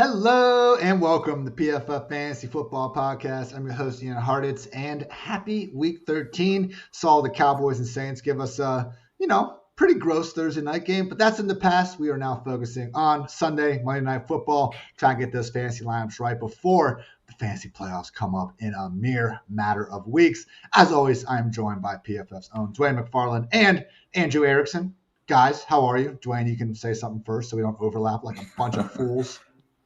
Hello and welcome to PFF Fantasy Football Podcast. I'm your host, Ian Hartitz, and happy Week 13. Saw the Cowboys and Saints give us a, pretty gross Thursday night game, but that's in the past. We are now focusing on Sunday, Monday Night Football, trying to get those fantasy lineups right before the fantasy playoffs come up in a mere matter of weeks. As always, I am joined by PFF's own Dwayne McFarland and Andrew Erickson. Guys, how are you? Dwayne, you can say something first so we don't overlap like a bunch of fools.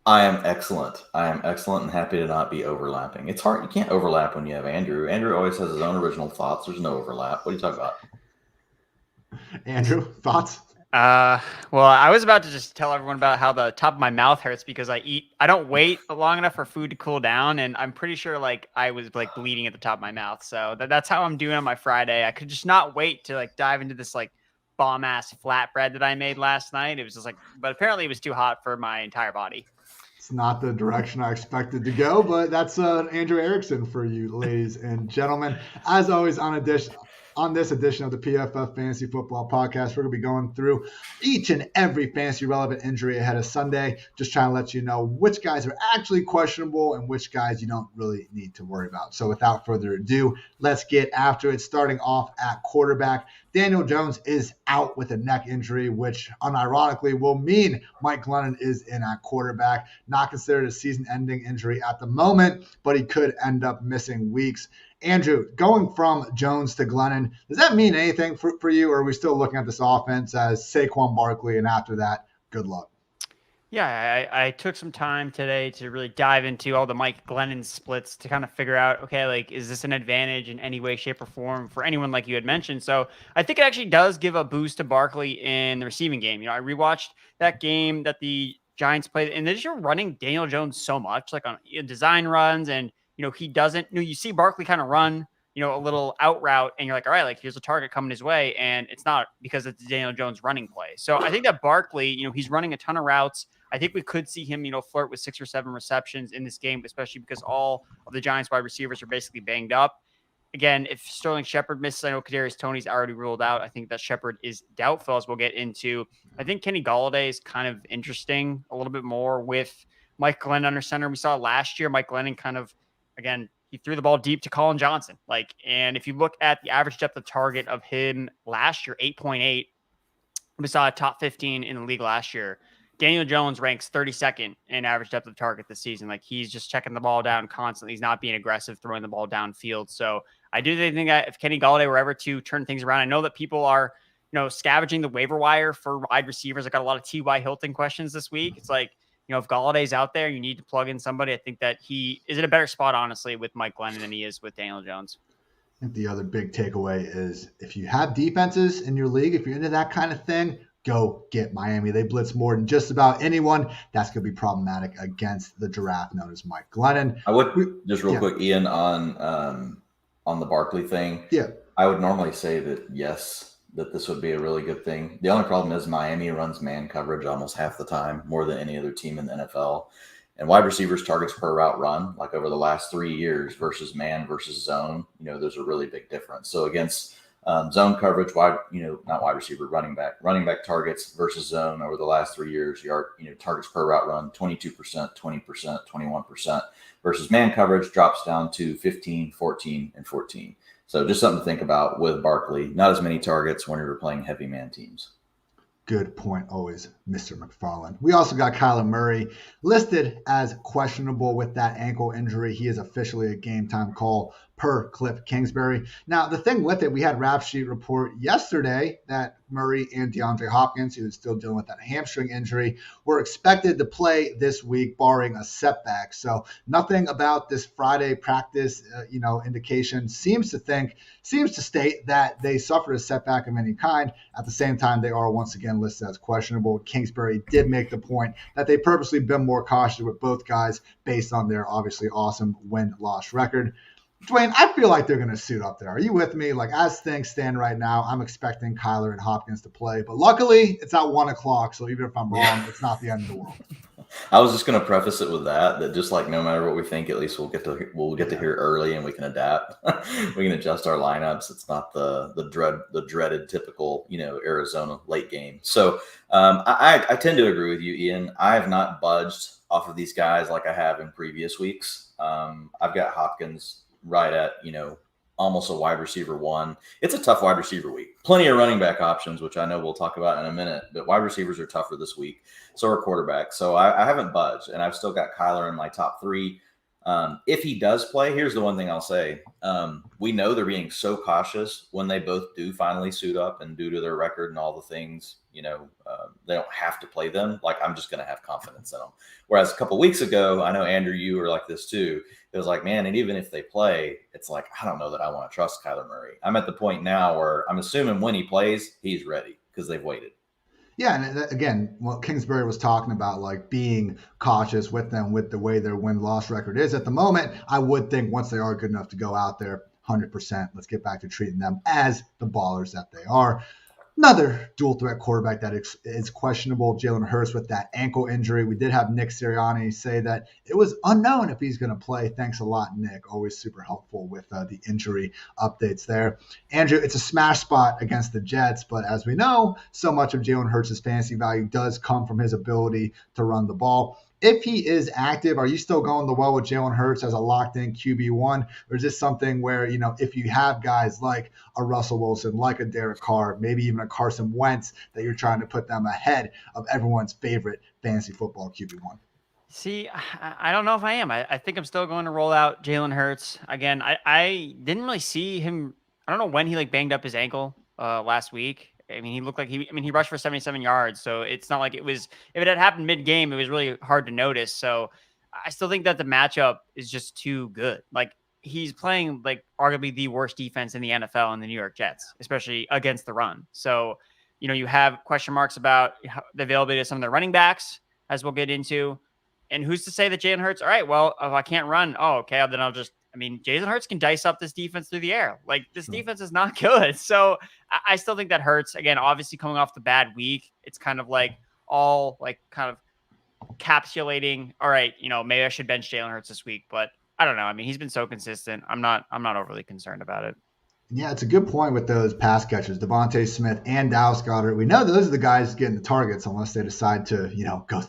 I am excellent and happy to not be overlapping. It's hard. You can't overlap when you have Andrew. Andrew always has his own original thoughts. There's no overlap. What are you talking about? Andrew, thoughts? Well, I was about to just tell everyone about how the top of my mouth hurts because I don't wait long enough for food to cool down. And I'm pretty sure I was bleeding at the top of my mouth. So that's how I'm doing on my Friday. I could just not wait to dive into this bomb ass flatbread that I made last night. It was just but apparently it was too hot for my entire body. It's not the direction I expected to go, but that's Andrew Erickson for you, ladies and gentlemen. As always, on this edition of the PFF Fantasy Football Podcast, we're going to be going through each and every fantasy relevant injury ahead of Sunday, just trying to let you know which guys are actually questionable and which guys you don't really need to worry about. So without further ado, let's get after it. Starting off at quarterback, Daniel Jones is out with a neck injury, which unironically will mean Mike Glennon is in at quarterback. Not considered a season-ending injury at the moment, but he could end up missing weeks. Andrew, going from Jones to Glennon, does that mean anything for you, or are we still looking at this offense as Saquon Barkley, and after that, good luck? Yeah, I took some time today to really dive into all the Mike Glennon splits to kind of figure out, okay, is this an advantage in any way, shape, or form for anyone like you had mentioned? So I think it actually does give a boost to Barkley in the receiving game. I rewatched that game that the Giants played, and they're just running Daniel Jones so much, on design runs, and he doesn't. You see Barkley kind of run, a little out route, and you're like, all right, here's a target coming his way, and it's not because it's Daniel Jones running play. So I think that Barkley, he's running a ton of routes. I think we could see him, flirt with 6 or 7 receptions in this game, especially because all of the Giants wide receivers are basically banged up. Again, if Sterling Shepard misses, I know Kadarius Toney's already ruled out. I think that Shepard is doubtful, as we'll get into. I think Kenny Galladay is kind of interesting a little bit more with Mike Glennon under center. We saw last year Mike Glennon kind of, again, he threw the ball deep to Colin Johnson. And if you look at the average depth of target of him last year, 8.8, we saw a top 15 in the league last year. Daniel Jones ranks 32nd in average depth of target this season. He's just checking the ball down constantly. He's not being aggressive, throwing the ball downfield. So I do think that if Kenny Galladay were ever to turn things around, I know that people are, scavenging the waiver wire for wide receivers. I got a lot of T.Y. Hilton questions this week. It's if Galladay's out there, you need to plug in somebody. I think that he is in a better spot, honestly, with Mike Glennon than he is with Daniel Jones. I think the other big takeaway is if you have defenses in your league, if you're into that kind of thing, go get Miami. They blitz more than just about anyone. That's going to be problematic against the giraffe known as Mike Glennon. I would just real quick, Ian, on the Barkley thing. Yeah, I would normally say that yes, that this would be a really good thing. The only problem is Miami runs man coverage almost half the time, more than any other team in the NFL. And wide receivers targets per route run, over the last 3 years versus man versus zone, there's a really big difference. So against zone coverage, not wide receiver, running back targets versus zone over the last 3 years, targets per route run, 22%, 20%, 21% versus man coverage drops down to 15, 14, and 14. So just something to think about with Barkley. Not as many targets when you're playing heavy man teams. Good point always, Mr. McFarland. We also got Kyla Murray listed as questionable with that ankle injury. He is officially a game time call per Cliff Kingsbury. Now, the thing with it, we had Rap Sheet report yesterday that Murray and DeAndre Hopkins, who is still dealing with that hamstring injury, were expected to play this week, barring a setback. So nothing about this Friday practice, indication seems to state that they suffered a setback of any kind. At the same time, they are once again listed as questionable. Kingsbury did make the point that they purposely been more cautious with both guys based on their obviously awesome win-loss record. Dwayne, I feel like they're going to suit up there. Are you with me? As things stand right now, I'm expecting Kyler and Hopkins to play. But luckily, it's at 1 o'clock, so even if I'm wrong, it's not the end of the world. I was just going to preface it with that just like no matter what we think, at least we'll get to hear early and we can adapt. We can adjust our lineups. It's not the dreaded typical, Arizona late game. So I tend to agree with you, Ian. I have not budged off of these guys like I have in previous weeks. I've got Hopkins right at, almost a wide receiver one. It's a tough wide receiver week. Plenty of running back options, which I know we'll talk about in a minute, but wide receivers are tougher this week. So are quarterbacks. So I haven't budged, and I've still got Kyler in my top three. If he does play, here's the one thing I'll say. We know they're being so cautious when they both do finally suit up, and due to their record and all the things, they don't have to play them. Like, I'm just going to have confidence in them. Whereas a couple weeks ago, I know, Andrew, you were like this too. It was like, man, and even if they play, it's like, I don't know that I want to trust Kyler Murray. I'm at the point now where I'm assuming when he plays, he's ready because they've waited. Yeah, and again, what Kingsbury was talking about, like being cautious with them with the way their win-loss record is at the moment, I would think once they are good enough to go out there 100%, let's get back to treating them as the ballers that they are. Another dual threat quarterback that is questionable, Jalen Hurst, with that ankle injury. We did have Nick Sirianni say that it was unknown if he's going to play. Thanks a lot, Nick. Always super helpful with the injury updates there. Andrew, it's a smash spot against the Jets, but as we know, so much of Jalen Hurts' fantasy value does come from his ability to run the ball. If he is active, are you still going the well with Jalen Hurts as a locked-in QB1? Or is this something where, if you have guys like a Russell Wilson, like a Derek Carr, maybe even a Carson Wentz, that you're trying to put them ahead of everyone's favorite fantasy football QB1? See, I don't know if I am. I think I'm still going to roll out Jalen Hurts. Again, I didn't really see him. I don't know when he banged up his ankle last week. I mean, he looked like he rushed for 77 yards. So it's not like if it had happened mid-game, it was really hard to notice. So I still think that the matchup is just too good. Like, he's playing arguably the worst defense in the NFL in the New York Jets, especially against the run. So, you have question marks about the availability of some of the running backs, as we'll get into. And who's to say that Jalen Hurts, all right, well, if I can't run, okay, then Jalen Hurts can dice up this defense through the air. This defense is not good. So I still think that Hurts, again, obviously coming off the bad week, it's kind of kind of encapsulating, all right, maybe I should bench Jalen Hurts this week, but I don't know. He's been so consistent. I'm not overly concerned about it. Yeah, it's a good point with those pass catchers, Devontae Smith and Dallas Goedert. We know those are the guys getting the targets unless they decide to, go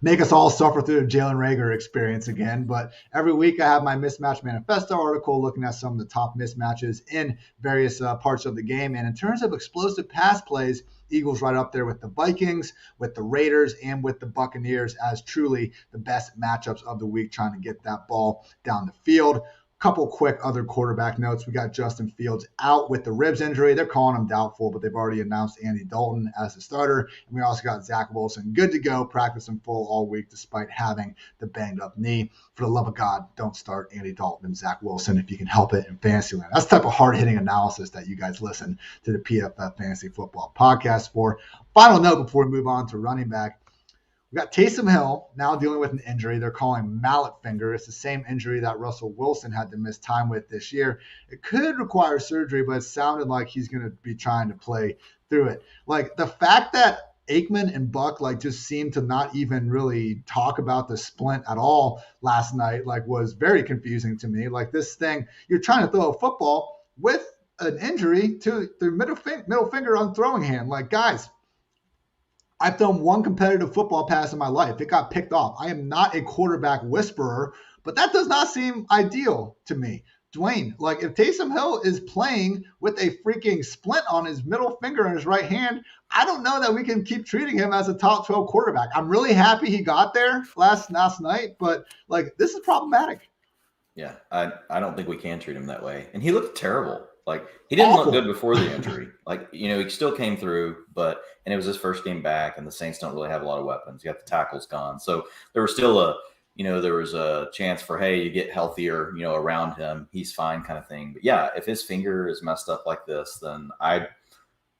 make us all suffer through the Jalen Reagor experience again. But every week I have my Mismatch Manifesto article looking at some of the top mismatches in various parts of the game. And in terms of explosive pass plays, Eagles right up there with the Vikings, with the Raiders, and with the Buccaneers as truly the best matchups of the week, trying to get that ball down the field. Couple quick other quarterback notes. We got Justin Fields out with the ribs injury. They're calling him doubtful, but they've already announced Andy Dalton as the starter. And we also got Zach Wilson good to go, practicing full all week despite having the banged up knee. For the love of God, don't start Andy Dalton and Zach Wilson if you can help it in fantasy land. That's the type of hard-hitting analysis that you guys listen to the PFF Fantasy Football Podcast for. Final note before we move on to running back. We got Taysom Hill now dealing with an injury they're calling Mallet Finger. It's the same injury that Russell Wilson had to miss time with this year. It could require surgery, but it sounded like he's going to be trying to play through it. The fact that Aikman and Buck just seemed to not even really talk about the splint at all last night was very confusing to me. This thing, you're trying to throw a football with an injury to the middle finger on throwing hand. Guys, I've thrown one competitive football pass in my life. It got picked off. I am not a quarterback whisperer, but that does not seem ideal to me. Dwayne, if Taysom Hill is playing with a freaking splint on his middle finger in his right hand, I don't know that we can keep treating him as a top 12 quarterback. I'm really happy he got there last night, but this is problematic. Yeah, I don't think we can treat him that way. And he looked terrible. He didn't look good before the injury. He still came through, and it was his first game back, and the Saints don't really have a lot of weapons. You got the tackles gone. So there was still there was a chance for, hey, you get healthier, around him. He's fine kind of thing. But yeah, if his finger is messed up like this, then I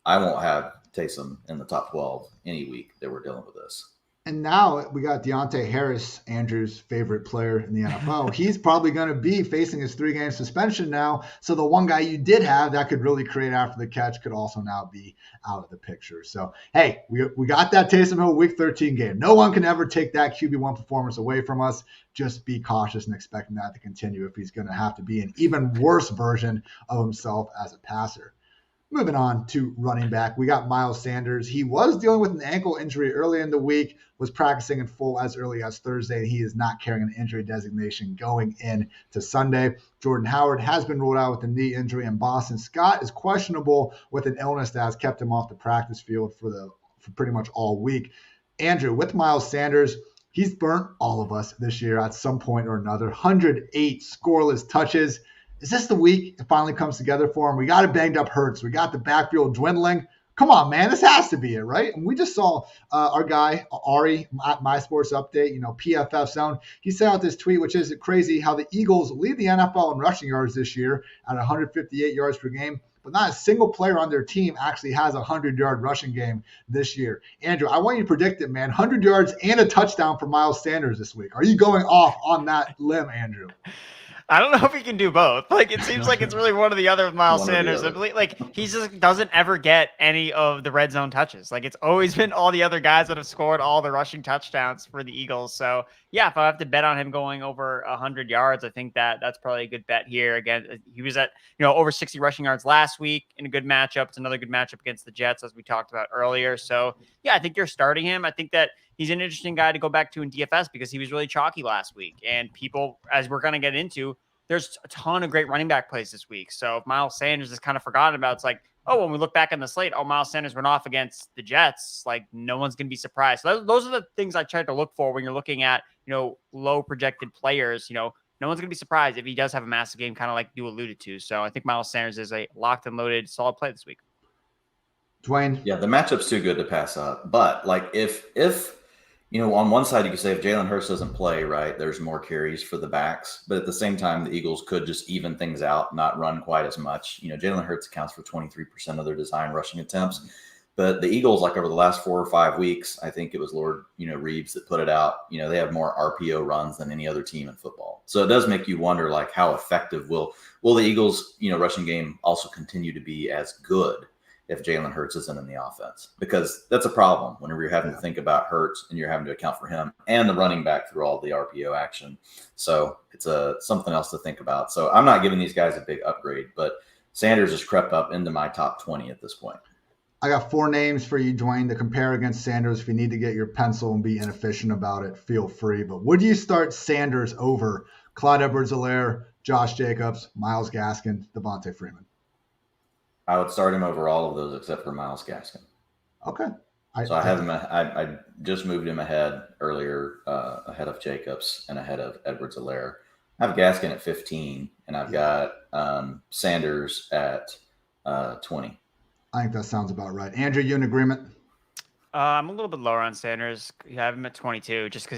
won't have Taysom in the top 12 any week that we're dealing with this. And now we got Deontay Harris, Andrew's favorite player in the NFL. He's probably going to be facing his 3-game suspension now. So the one guy you did have that could really create after the catch could also now be out of the picture. So, hey, we got that Taysom Hill Week 13 game. No one can ever take that QB1 performance away from us. Just be cautious and expecting that to continue if he's going to have to be an even worse version of himself as a passer. Moving on to running back, we got Miles Sanders. He was dealing with an ankle injury early in the week, was practicing in full as early as Thursday, and he is not carrying an injury designation going into Sunday. Jordan Howard has been ruled out with a knee injury, and Boston Scott is questionable with an illness that has kept him off the practice field for pretty much all week. Andrew, with Miles Sanders, he's burnt all of us this year at some point or another. 108 scoreless touches. Is this the week it finally comes together for him? We got a banged up Hurts. We got the backfield dwindling. Come on, man. This has to be it, right? And we just saw our guy, Ari, at My Sports Update, PFF Zone. He sent out this tweet, which is crazy, how the Eagles lead the NFL in rushing yards this year at 158 yards per game, but not a single player on their team actually has a 100-yard rushing game this year. Andrew, I want you to predict it, man. 100 yards and a touchdown for Miles Sanders this week. Are you going off on that limb, Andrew? I don't know if he can do both. Like, it seems like it's really one or the other with Miles Sanders. Like, he just doesn't ever get any of the red zone touches. Like, it's always been all the other guys that have scored all the rushing touchdowns for the Eagles. So, yeah, if I have to bet on him going over 100 yards, I think that's probably a good bet here. Again, he was at, over 60 rushing yards last week in a good matchup. It's another good matchup against the Jets, as we talked about earlier. So, yeah, I think you're starting him. I think that he's an interesting guy to go back to in DFS because he was really chalky last week. And people, as we're going to get into, there's a ton of great running back plays this week. So if Miles Sanders is kind of forgotten about, it's like, oh, when we look back on the slate, Miles Sanders went off against the Jets. Like, no one's going to be surprised. So those are the things I try to look for when you're looking at, low projected players. No one's going to be surprised if he does have a massive game, kind of like you alluded to. So I think Miles Sanders is a locked and loaded, solid play this week. Dwayne? Yeah, the matchup's too good to pass up. But, like, if on one side, you could say if Jalen Hurst doesn't play, right, there's more carries for the backs. But at the same time, the Eagles could just even things out, not run quite as much. Jalen Hurts accounts for 23% of their design rushing attempts. But the Eagles, like over the last 4 or 5 weeks, I think it was Lord, Reeves that put it out. They have more RPO runs than any other team in football. So it does make you wonder, like, how effective will the Eagles, rushing game also continue to be as good if Jalen Hurts isn't in the offense, because that's a problem whenever you're having to think about Hurts and you're having to account for him and the running back through all the RPO action. So it's something else to think about. So I'm not giving these guys a big upgrade, but Sanders has crept up into my top 20 at this point. I got 4 names for you, Dwayne, to compare against Sanders. If you need to get your pencil and be inefficient about it, feel free. But would you start Sanders over Clyde Edwards-Helaire, Josh Jacobs, Myles Gaskin, Devontae Freeman? I would start him over all of those except for Myles Gaskin. Okay. I have him. I just moved him ahead earlier, ahead of Jacobs and ahead of Edwards-Helaire. I have Gaskin at 15, and I've got Sanders at 20. I think that sounds about right. Andrew, you in agreement? I'm a little bit lower on Sanders. I have him at 22 just because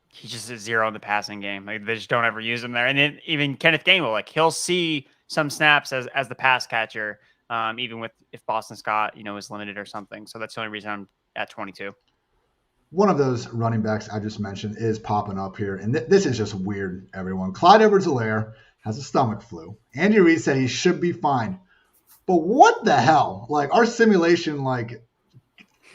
he's just a 0 in the passing game. Like, they just don't ever use him there. And then even Kenneth Gainwell, like, he'll see some snaps as the pass catcher. Even if Boston Scott, is limited or something. So that's the only reason I'm at 22. One of those running backs I just mentioned is popping up here. And this is just weird, everyone. Clyde Edwards-Helaire has a stomach flu. Andy Reid said he should be fine. But what the hell? Like, our simulation,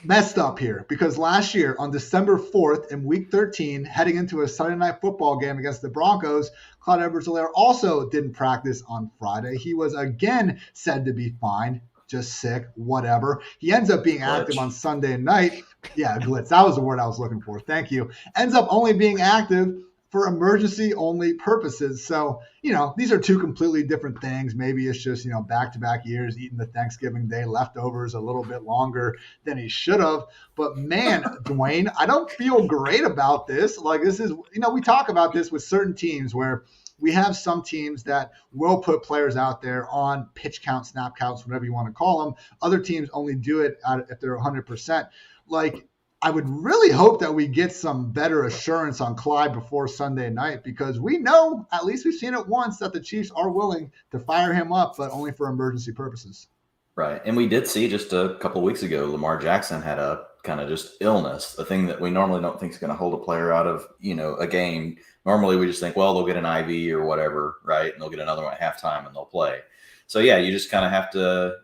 messed up here, because last year on December 4th in week 13, heading into a Sunday night football game against the Broncos, Clyde Edwards-Helaire also didn't practice on Friday. He was again said to be fine, just sick, whatever. He ends up being active on Sunday night. Yeah, glitz. That was the word I was looking for. Thank you. Ends up only being active for emergency only purposes. So, these are 2 completely different things. Maybe it's just, back-to-back years, eating the Thanksgiving Day leftovers a little bit longer than he should have. But man, Dwayne, I don't feel great about this. Like, this is, we talk about this with certain teams where we have some teams that will put players out there on pitch count, snap counts, whatever you want to call them. Other teams only do it if they're 100%. Like, I would really hope that we get some better assurance on Clyde before Sunday night, because we know, at least we've seen it once, that the Chiefs are willing to fire him up, but only for emergency purposes. Right. And we did see just a couple of weeks ago, Lamar Jackson had a kind of just illness, a thing that we normally don't think is going to hold a player out of, a game. Normally we just think, well, they'll get an IV or whatever, right? And they'll get another one at halftime and they'll play. So yeah, you just kind of have to,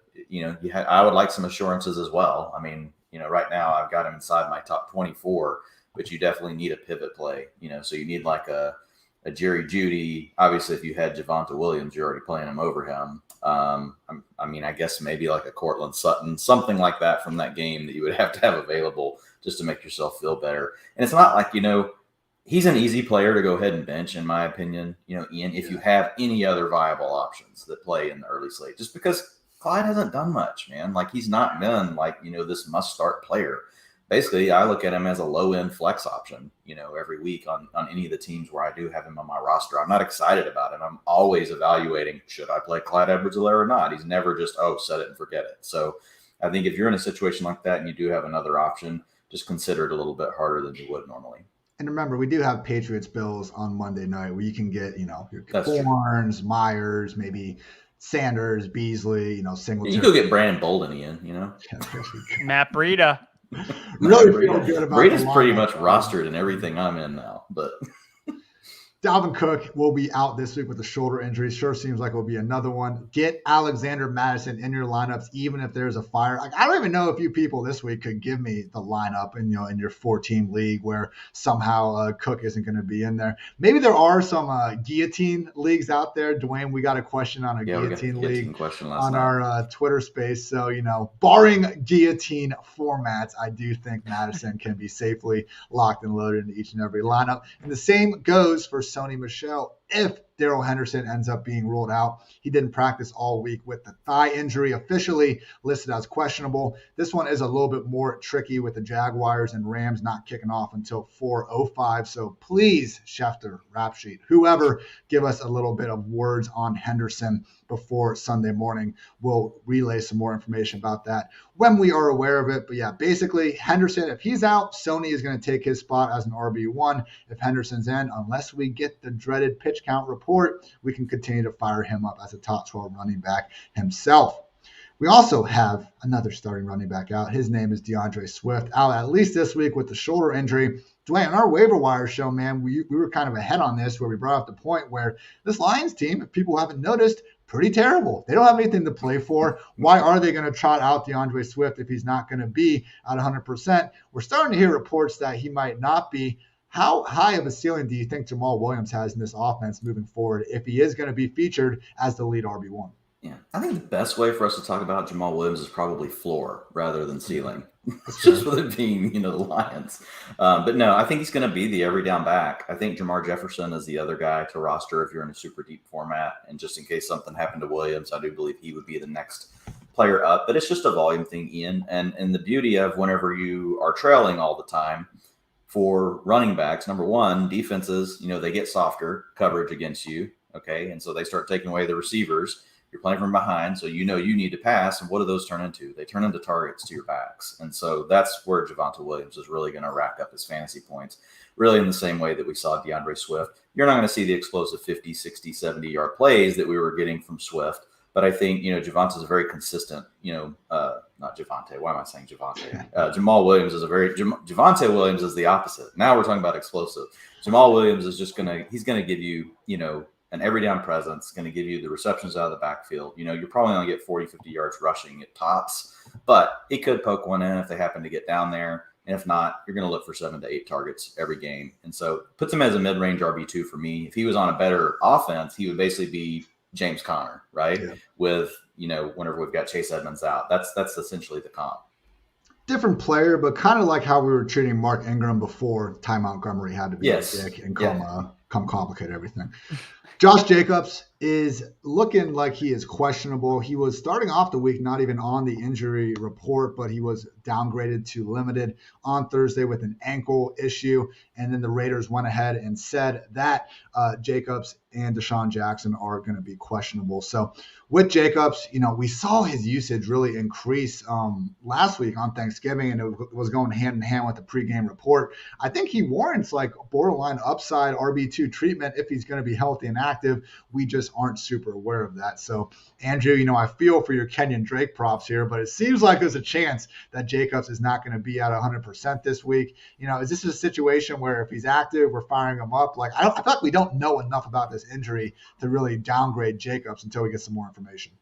I would like some assurances as well. I mean, right now I've got him inside my top 24, but you definitely need a pivot play, so you need like a Jerry Jeudy. Obviously, if you had Javonte Williams, you're already playing him over him. I guess maybe like a Cortland Sutton, something like that from that game that you would have to have available just to make yourself feel better. And it's not like, he's an easy player to go ahead and bench, in my opinion, Ian, if you have any other viable options that play in the early slate, just because Clyde hasn't done much, man. Like, he's not been like, this must start player. Basically, I look at him as a low-end flex option, every week on any of the teams where I do have him on my roster. I'm not excited about it. I'm always evaluating, should I play Clyde Edwards-Helaire or not? He's never just, set it and forget it. So I think if you're in a situation like that and you do have another option, just consider it a little bit harder than you would normally. And remember, we do have Patriots-Bills on Monday night where you can get, your That's Barnes, Myers, maybe Sanders, Beasley, Singletary. You can go get Brandon Bolden, Ian, Matt Breida. Really feel good about Breida's pretty much rostered in everything I'm in now, but Dalvin Cook will be out this week with a shoulder injury. Sure seems like it will be another one. Get Alexander Mattison in your lineups, even if there's a fire. Like, I don't even know if you people this week could give me the lineup in your 4-team league where somehow Cook isn't going to be in there. Maybe there are some guillotine leagues out there. Dwayne, we got a question on a guillotine league on our Twitter space. So, barring guillotine formats, I do think Mattison can be safely locked and loaded into each and every lineup. And the same goes for Sony Michel if Darrell Henderson ends up being ruled out. He didn't practice all week with the thigh injury, officially listed as questionable. This one is a little bit more tricky with the Jaguars and Rams not kicking off until 4:05. So please, Schefter, Rap Sheet, whoever, give us a little bit of words on Henderson before Sunday morning. We'll relay some more information about that when we are aware of it. But yeah, basically Henderson, if he's out, Sony is going to take his spot as an RB1. If Henderson's in, unless we get the dreaded pitch count report, we can continue to fire him up as a top 12 running back himself. We also have another starting running back out. His name is Deandre Swift, out at least this week with the shoulder injury. Dwayne, on our waiver wire show, man, we were kind of ahead on this where we brought up the point where this Lions team, if people haven't noticed, pretty terrible. They don't have anything to play for. Why are they going to trot out DeAndre Swift if he's not going to be at 100%? We're starting to hear reports that he might not be. How high of a ceiling do you think Jamal Williams has in this offense moving forward if he is going to be featured as the lead RB1? Yeah, I think the best way for us to talk about Jamal Williams is probably floor rather than ceiling, just with it being, the Lions. But no, I think he's going to be the every down back. I think Jamar Jefferson is the other guy to roster if you're in a super deep format. And just in case something happened to Williams, I do believe he would be the next player up. But it's just a volume thing, Ian. And the beauty of whenever you are trailing all the time for running backs, number one, defenses, they get softer coverage against you. Okay. And so they start taking away the receivers. You're playing from behind, so you need to pass. And what do those turn into? They turn into targets to your backs. And so that's where Javonte Williams is really going to rack up his fantasy points, really in the same way that we saw Deandre Swift. You're not going to see the explosive 50, 60, 70-yard plays that we were getting from Swift. But I think, Javonte is a very consistent, not Javonte. Why am I saying Javonte? Jamal Williams is Javonte Williams is the opposite. Now we're talking about explosive. Jamal Williams is he's going to give you, an every down presence, going to give you the receptions out of the backfield. You're probably going to get 40, 50 yards rushing at tops, but he could poke one in if they happen to get down there. And if not, you're going to look for 7 to 8 targets every game. And so puts him as a mid-range RB2 for me. If he was on a better offense, he would basically be James Conner, right? Yeah. With, whenever we've got Chase Edmonds out, that's essentially the comp. Different player, but kind of like how we were treating Mark Ingram before Ty Montgomery had to be a dick and come complicate everything. Josh Jacobs is looking like he is questionable. He was starting off the week not even on the injury report, but he was downgraded to limited on Thursday with an ankle issue. And then the Raiders went ahead and said that Jacobs and Deshawn Jackson are going to be questionable. So with Jacobs, we saw his usage really increase last week on Thanksgiving, and it was going hand in hand with the pregame report. I think he warrants like borderline upside RB2 RB2 treatment if he's going to be healthy and active. We just aren't super aware of that. So, Andrew, I feel for your Kenyon Drake props here, but it seems like there's a chance that Jacobs is not going to be at 100% this week. Is this a situation where if he's active, we're firing him up? Like, I feel like we don't know enough about this injury to really downgrade Jacobs until we get some more information.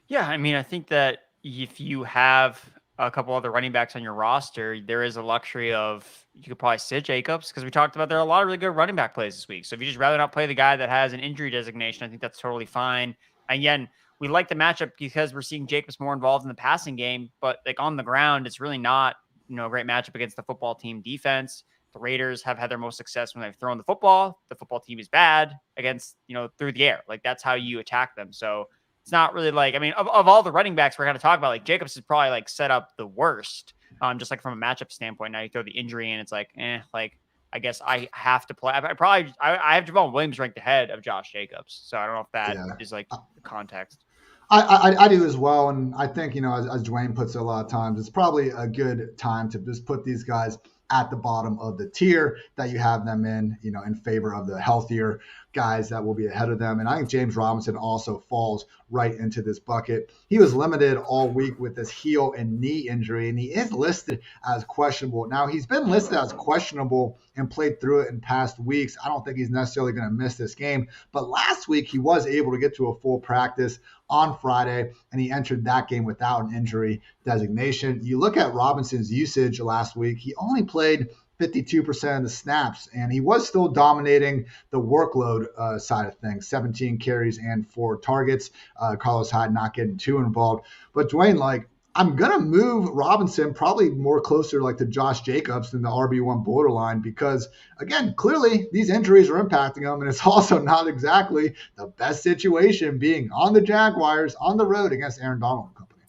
Yeah, I think that if you have a couple other running backs on your roster, there is a luxury of you could probably sit Jacobs, because we talked about there are a lot of really good running back plays this week. So if you just rather not play the guy that has an injury designation, I think that's totally fine. Again, we like the matchup because we're seeing Jacobs more involved in the passing game, but like on the ground, it's really not, a great matchup against the football team defense. The Raiders have had their most success when they've thrown the football. The football team is bad against, through the air. Like that's how you attack them. So it's not really like, of all the running backs we're going to talk about, like Jacobs is probably like set up the worst, just like from a matchup standpoint. Now you throw the injury in, it's like, I guess I have to play. I have Jamal Williams ranked ahead of Josh Jacobs. So I don't know if that is like the context. I do as well. And I think, as Dwayne puts it a lot of times, it's probably a good time to just put these guys at the bottom of the tier that you have them in favor of the healthier guys that will be ahead of them. And I think James Robinson also falls right into this bucket. He was limited all week with this heel and knee injury, and he is listed as questionable. Now, he's been listed as questionable and played through it in past weeks. I don't think he's necessarily going to miss this game. But last week, he was able to get to a full practice on Friday, and he entered that game without an injury designation. You look at Robinson's usage last week, he only played 52% of the snaps, and he was still dominating the workload side of things, 17 carries and 4 targets. Carlos Hyde not getting too involved. But Dwayne, I'm going to move Robinson probably more closer to Josh Jacobs than the RB1 borderline because, again, clearly these injuries are impacting him, and it's also not exactly the best situation being on the Jaguars on the road against Aaron Donald and company.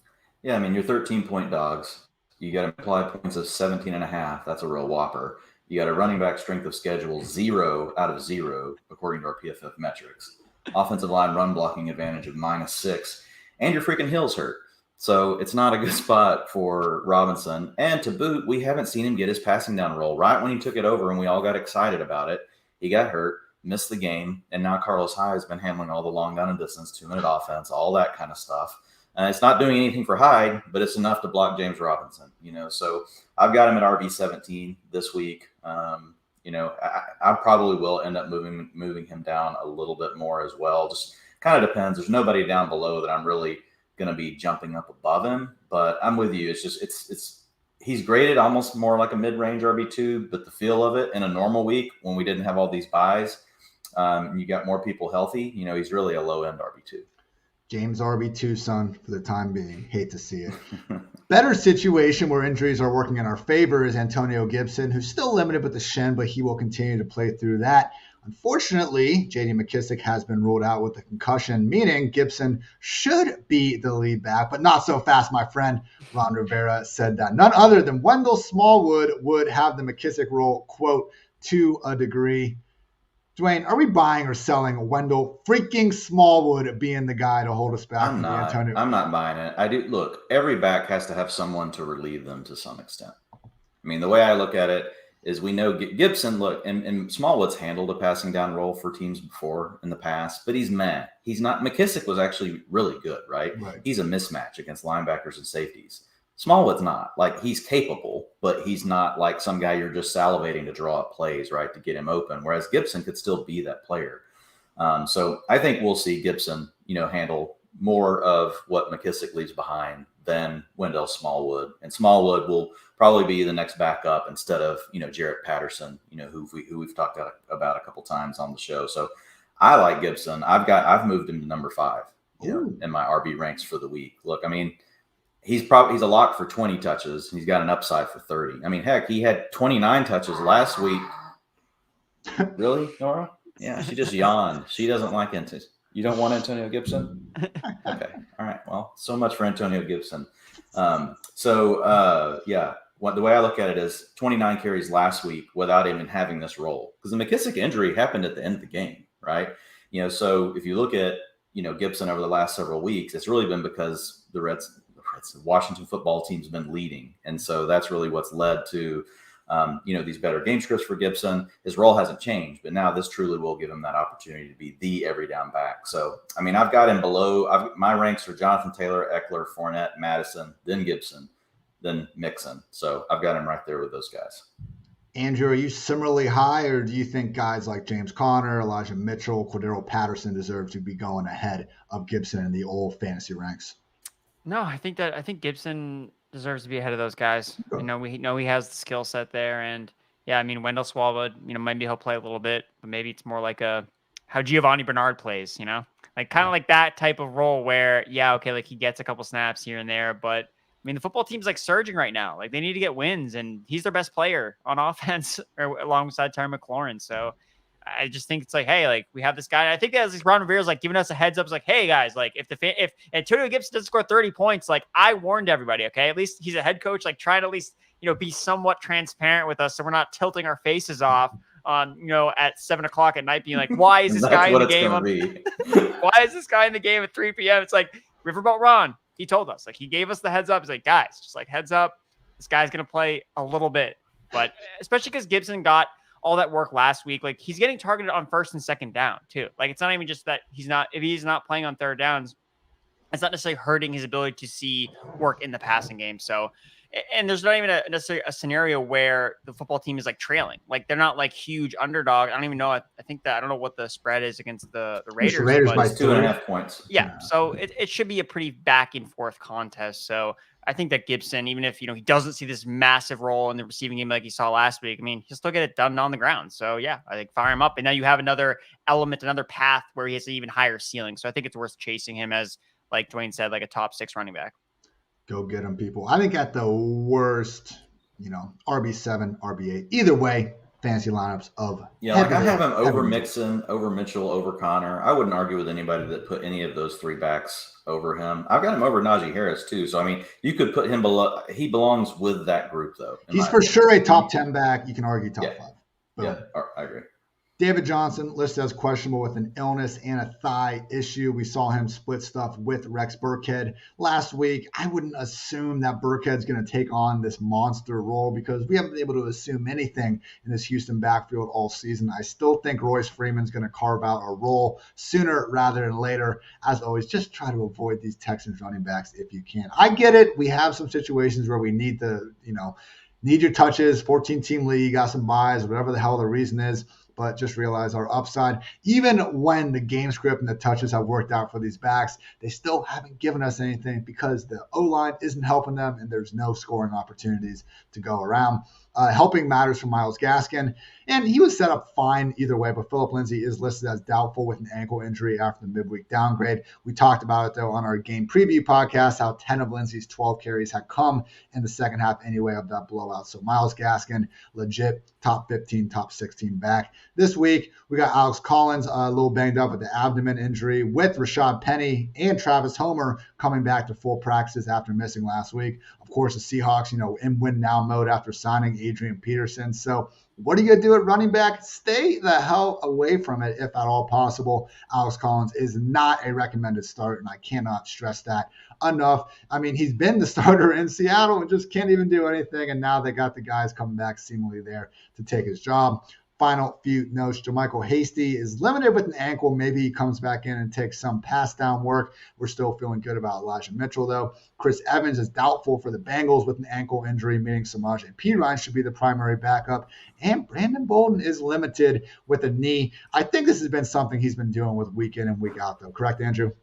Yeah, you're 13-point dogs. You got implied points of 17.5. That's a real whopper. You got a running back strength of schedule 0 out of 0, according to our PFF metrics. Offensive line run blocking advantage of -6. And your freaking Hill's hurt. So it's not a good spot for Robinson. And to boot, we haven't seen him get his passing down role. Right when he took it over and we all got excited about it, he got hurt, missed the game. And now Carlos Hyde has been handling all the long down and distance, 2-minute offense, all that kind of stuff. It's not doing anything for Hyde, but it's enough to block James Robinson, So I've got him at RB17 this week. I probably will end up moving him down a little bit more as well. Just kind of depends. There's nobody down below that I'm really going to be jumping up above him, but I'm with you. It's just he's graded almost more like a mid-range RB2, but the feel of it in a normal week when we didn't have all these buys, you got more people healthy. He's really a low-end RB2. James RB2, son, for the time being. Hate to see it. Better situation where injuries are working in our favor is Antonio Gibson, who's still limited with the shin, but he will continue to play through that. Unfortunately, J.D. McKissic has been ruled out with a concussion, meaning Gibson should be the lead back, but not so fast, my friend. Ron Rivera said that. None other than Wendell Smallwood would have the McKissic role, quote, to a degree. Dwayne, are we buying or selling Wendell freaking Smallwood being the guy to hold us back? I'm not buying it. Look, every back has to have someone to relieve them to some extent. The way I look at it is we know Gibson, look, and Smallwood's handled a passing down role for teams before in the past, but he's mad. He's not. McKissic was actually really good, right? He's a mismatch against linebackers and safeties. Smallwood's not. He's capable, but he's not like some guy you're just salivating to draw up plays, right, to get him open, whereas Gibson could still be that player. So I think we'll see Gibson, handle more of what McKissic leaves behind than Wendell Smallwood. And Smallwood will probably be the next backup instead of, Jarrett Patterson, who we've talked about a couple times on the show. So I like Gibson. I've moved him to number 5 in my RB ranks for the week. Look, he's a lock for 20 touches. He's got an upside for 30. Heck, he had 29 touches last week. Really, Nora? Yeah, she just yawned. She doesn't like Antonio. You don't want Antonio Gibson? Okay. All right. Well, so much for Antonio Gibson. The way I look at it is 29 carries last week without even having this role. Because the McKissic injury happened at the end of the game, right? So if you look at, Gibson over the last several weeks, it's really been because the Washington football team's been leading. And so that's really what's led to these better game scripts for Gibson. His role hasn't changed, but now this truly will give him that opportunity to be the every down back. So, I mean, I've got him below. My ranks are Jonathan Taylor, Eckler, Fournette, Madison, then Gibson, then Mixon. So I've got him right there with those guys. Andrew, are you similarly high, or do you think guys like James Conner, Elijah Mitchell, Cordero Patterson deserve to be going ahead of Gibson in the old fantasy ranks? No, I think Gibson deserves to be ahead of those guys. We know he has the skill set there, and yeah, I mean Wendell Swalwood, maybe he'll play a little bit, but maybe it's more like how Giovanni Bernard plays, like kind of like that type of role where like he gets a couple snaps here and there, but I mean, the football team's like surging right now. Like they need to get wins, and he's their best player on offense alongside Terry McLaurin. So I just think it's like, hey, like we have this guy. I think that Ron Rivera's like giving us a heads up. It's like, hey guys, like if Antonio Gibson doesn't score 30 points, like I warned everybody. Okay, at least he's a head coach. Like try to at least be somewhat transparent with us, so we're not tilting our faces off on at 7:00 at night, being like, why is this guy in the game? Why is this guy in the game at 3 p.m.? It's like Riverboat Ron. He told us, like, he gave us the heads up. He's like, guys, just like heads up, this guy's going to play a little bit, but especially because Gibson got all that work last week. Like he's getting targeted on first and second down too. Like it's not even just that if he's not playing on third downs, it's not necessarily hurting his ability to see work in the passing game. So, and there's not even necessarily a scenario where the football team is like trailing. Like they're not like huge underdog. I don't even know. I don't know what the spread is against the Raiders. The Raiders by 2.5 points. Yeah. So it should be a pretty back and forth contest. So I think that Gibson, even if, he doesn't see this massive role in the receiving game like he saw last week, I mean, he'll still get it done on the ground. So yeah, I think fire him up. And now you have another element, another path where he has an even higher ceiling. So I think it's worth chasing him as, like Dwayne said, like a top 6 running back. Go get him, people. I think at the worst, RB7, RB8. Either way, fantasy lineups of. Yeah, like I have him over Mixon, over Mitchell, over Connor. I wouldn't argue with anybody that put any of those 3 backs over him. I've got him over Najee Harris, too. So, I mean, you could put him below. He belongs with that group, though. He's for sure a top 10 back. You can argue top 5. Boom. Yeah, I agree. David Johnson listed as questionable with an illness and a thigh issue. We saw him split stuff with Rex Burkhead last week. I wouldn't assume that Burkhead's going to take on this monster role because we haven't been able to assume anything in this Houston backfield all season. I still think Royce Freeman's going to carve out a role sooner rather than later. As always, just try to avoid these Texans running backs if you can. I get it. We have some situations where we need to, need your touches, 14-team league, got some buys, whatever the hell the reason is. But just realize our upside, even when the game script and the touches have worked out for these backs, they still haven't given us anything because the O-line isn't helping them and there's no scoring opportunities to go around. Helping matters for Myles Gaskin, and he was set up fine either way, but Phillip Lindsay is listed as doubtful with an ankle injury after the midweek downgrade. We talked about it, though, on our game preview podcast, how 10 of Lindsay's 12 carries had come in the second half anyway of that blowout. So Myles Gaskin, legit top 15, top 16 back. This week, we got Alex Collins a little banged up with the abdomen injury with Rashad Penny and Travis Homer coming back to full practices after missing last week. Of course, the Seahawks, in win-now mode after signing Adrian Peterson. So what are you going to do at running back? Stay the hell away from it if at all possible. Alex Collins is not a recommended start, and I cannot stress that enough. I mean, he's been the starter in Seattle and just can't even do anything, and now they got the guys coming back seemingly there to take his job. Final few notes. JaMychal Hastie is limited with an ankle. Maybe he comes back in and takes some pass down work. We're still feeling good about Elijah Mitchell, though. Chris Evans is doubtful for the Bengals with an ankle injury, meaning Samaj and Pirine should be the primary backup. And Brandon Bolden is limited with a knee. I think this has been something he's been dealing with week in and week out, though. Correct, Andrew?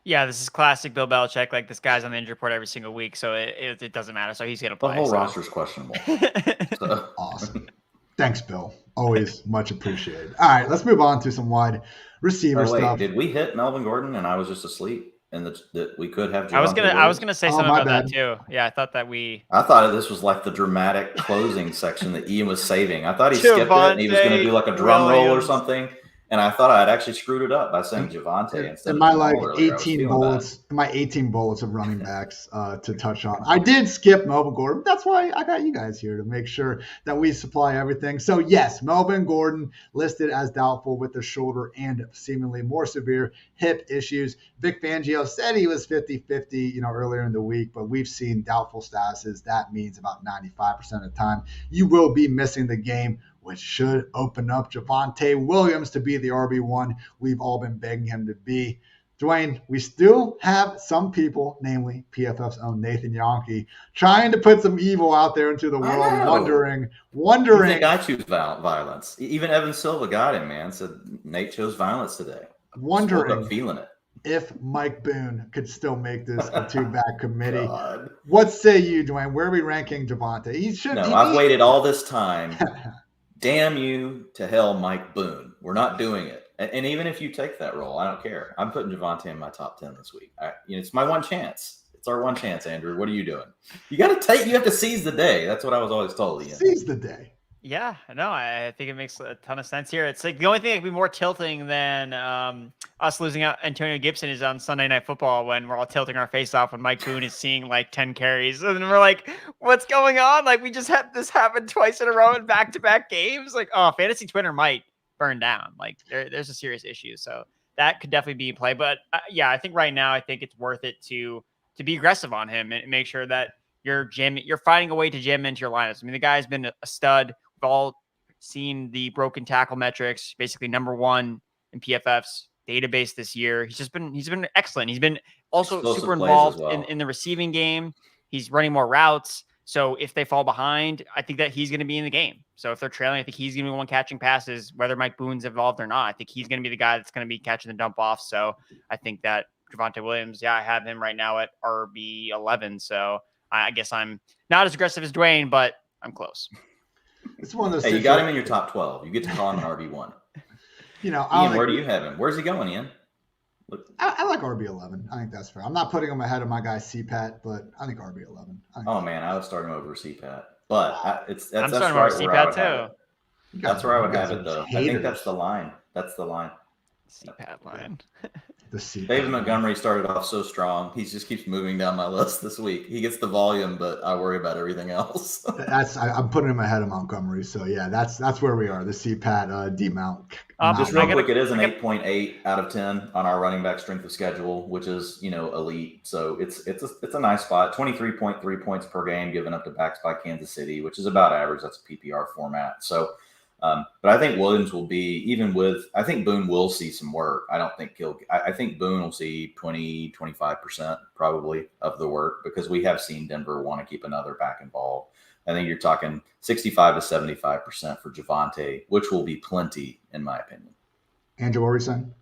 Yeah, this is classic Bill Belichick. Like, this guy's on the injury report every single week, so it doesn't matter. So he's going to play. The whole roster's questionable. So. Awesome. Thanks, Bill. Always much appreciated. All right, let's move on to some wide receiver stuff. Did we hit Melvin Gordon and I was just asleep? And that we could have. I was gonna say something about that too. Yeah, I thought this was like the dramatic closing section that Ian was saving. I thought he skipped it and he was going to do like a drum roll or something. And I thought I'd actually screwed it up by saying Javonte instead of my Jamal like earlier. 18 bullets, my 18 bullets of running backs to touch on. I did skip Melvin Gordon. That's why I got you guys here to make sure that we supply everything. So yes, Melvin Gordon listed as doubtful with the shoulder and seemingly more severe hip issues. Vic Fangio said he was 50-50, earlier in the week, but we've seen doubtful statuses. That means about 95% of the time you will be missing the game, which should open up Javonte Williams to be the RB1 we've all been begging him to be. Dwayne, we still have some people, namely PFF's own Nathan Yonke, trying to put some evil out there into the world, wondering. You think I choose violence? Even Evan Silva got him, man. Said Nate chose violence today. Wondering feeling it. If Mike Boone could still make this a two-back committee. God. What say you, Dwayne? Where are we ranking Javonte? I've waited all this time. Damn you to hell, Mike Boone. We're not doing it. And even if you take that role, I don't care. I'm putting Javonte in my top 10 this week. It's my one chance. It's our one chance, Andrew. What are you doing? You have to seize the day. That's what I was always told. Ian. Seize the day. Yeah, no, I think it makes a ton of sense here. It's like the only thing that could be more tilting than us losing out Antonio Gibson is on Sunday Night Football when we're all tilting our face off when Mike Boone is seeing like 10 carries. And we're like, what's going on? Like, we just had this happen twice in a row in back-to-back games. Like, fantasy Twitter might burn down. Like, there's a serious issue. So that could definitely be in play. But yeah, I think right now, I think it's worth it to be aggressive on him and make sure that you're finding a way to jam into your lineups. I mean, the guy's been a stud. We've all seen the broken tackle metrics, basically number one in PFF's database this year. He's been excellent. He's been also super involved in the receiving game. He's running more routes. So if they fall behind, I think that he's going to be in the game. So if they're trailing, I think he's going to be the one catching passes, whether Mike Boone's involved or not. I think he's going to be the guy that's going to be catching the dump off. So I think that Javonte Williams, I have him right now at RB 11. So I guess I'm not as aggressive as Dwayne, but I'm close. It's one of those. Hey, you got him in your top 12. You get to call him an RB1. Ian, where do you have him? Where's he going, Ian? I like RB11. I think that's fair. I'm not putting him ahead of my guy CPAT, but I think RB11. Man, I would start him over CPAT. But I'm starting over CPAT too. That's where I would have it, though. I think that's the line. CPAT line. David Montgomery started off so strong. He just keeps moving down my list this week. He gets the volume, but I worry about everything else. I'm putting him ahead of Montgomery. So yeah, that's where we are. The CPAT D-mount. Just real quick, it is an 8.8 out of 10 on our running back strength of schedule, which is elite. So it's a nice spot. 23.3 points per game given up to backs by Kansas City, which is about average. That's a PPR format. So. But I think Williams will be, I think Boone will see some work. I think Boone will see 20, 25% probably of the work because we have seen Denver want to keep another back involved. I think you're talking 65 to 75% for Javonte, which will be plenty in my opinion. Andrew, what were you saying?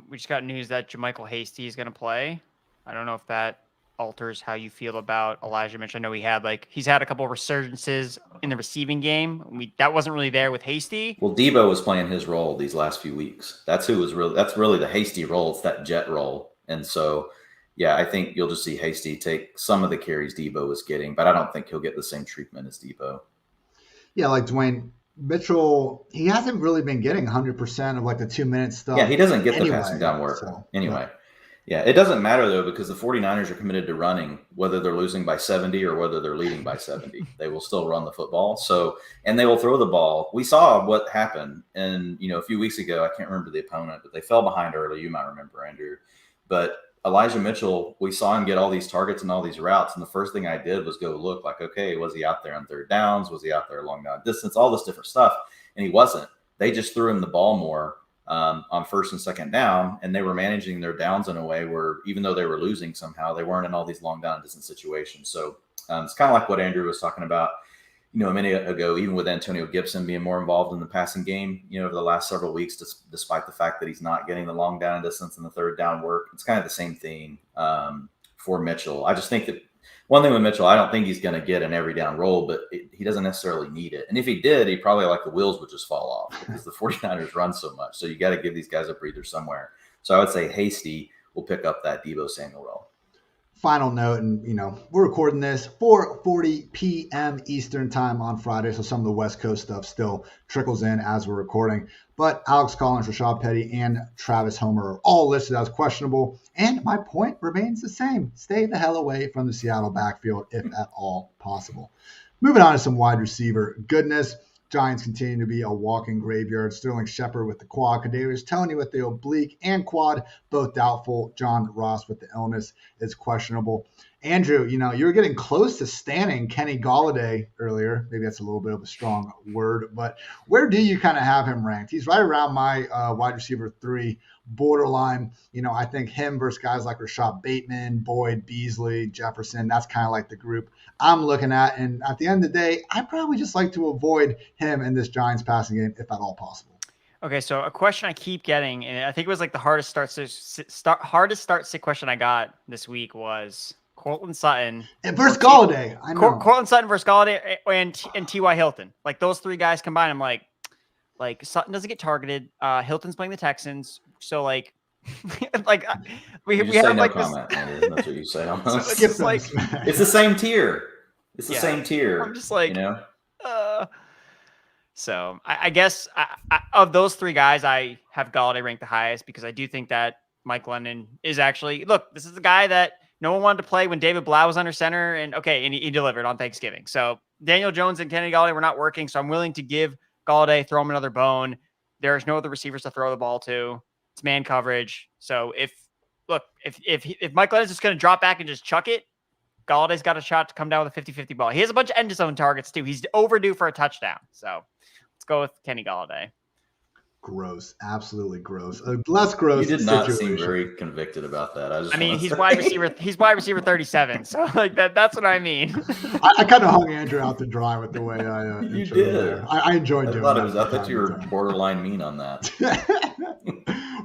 We just got news that JaMychal Hastie is going to play. I don't know if that alters how you feel about Elijah Mitchell. I know he's had a couple of resurgences in the receiving game. That wasn't really there with Hastie. Well, Debo was playing his role these last few weeks. That's really the Hastie role. It's that jet role. And so, yeah, I think you'll just see Hastie take some of the carries Debo is getting, but I don't think he'll get the same treatment as Debo. Yeah, like Dwayne Mitchell, he hasn't really been getting 100% of like the 2-minute stuff. Yeah, he doesn't get the passing down work anyway. Yeah, it doesn't matter, though, because the 49ers are committed to running, whether they're losing by 70 or whether they're leading by 70. They will still run the football. And they will throw the ball. We saw what happened. And, a few weeks ago, I can't remember the opponent, but they fell behind early. You might remember, Andrew. But Elijah Mitchell, we saw him get all these targets and all these routes. And the first thing I did was go look like, okay, was he out there on third downs? Was he out there long down distance? All this different stuff. And he wasn't. They just threw him the ball more. On first and second down, and they were managing their downs in a way where even though they were losing somehow, they weren't in all these long down distance situations. So it's kind of like what Andrew was talking about, a minute ago, even with Antonio Gibson being more involved in the passing game, over the last several weeks, despite the fact that he's not getting the long down distance and the third down work. It's kind of the same thing for Mitchell. I just think that one thing with Mitchell, I don't think he's going to get an every down role, but he doesn't necessarily need it. And if he did, he probably the wheels would just fall off because the 49ers run so much. So you got to give these guys a breather somewhere. So I would say Hastie will pick up that Debo Samuel role. final note, and we're recording this 4:40 p.m. Eastern time on Friday, so some of the West Coast stuff still trickles in as we're recording. But Alex Collins, Rashad Petty, and Travis Homer are all listed as questionable, and my point remains the same: stay the hell away from the Seattle backfield if at all possible. Moving on to some wide receiver goodness. Giants continue to be a walking graveyard. Sterling Shepard with the quad, Kadarius Toney with the oblique and quad, both doubtful. John Ross with the illness is questionable. Andrew, you were getting close to standing Kenny Galladay earlier. Maybe that's a little bit of a strong word, but where do you kind of have him ranked? He's right around my wide receiver 3 borderline. I think him versus guys like Rashad Bateman, Boyd, Beasley, Jefferson, that's kind of like the group I'm looking at. And at the end of the day, I probably just like to avoid him in this Giants passing game if at all possible. Okay, so a question I keep getting, and I think it was like the hardest start sit question I got this week was Courtland Sutton versus Galladay. I know. Courtland Sutton versus Galladay and T.Y. Hilton. Like those 3 guys combined, I'm like Sutton doesn't get targeted. Hilton's playing the Texans, so we have no like comment. That's what you say. Almost. Skip like it's the same tier. It's the same tier. I'm just like So I guess of those 3 guys, I have Galladay ranked the highest because I do think that Mike Glennon is actually this is the guy that no one wanted to play when David Blau was under center, and he delivered on Thanksgiving. So Daniel Jones and Kenny Galladay were not working, so I'm willing to give Galladay, throw him another bone. There's no other receivers to throw the ball to. It's man coverage. So if Mike Glennon's just going to drop back and just chuck it, Galladay's got a shot to come down with a 50-50 ball. He has a bunch of end zone targets too. He's overdue for a touchdown. So let's go with Kenny Galladay. Gross, absolutely gross. Less gross. You did not seem very convicted about that. He's wide receiver. He's wide receiver 37. So that's what I mean. I kind of hung Andrew out to dry with the way I. You did. There. I enjoyed doing that. I thought you were borderline mean on that.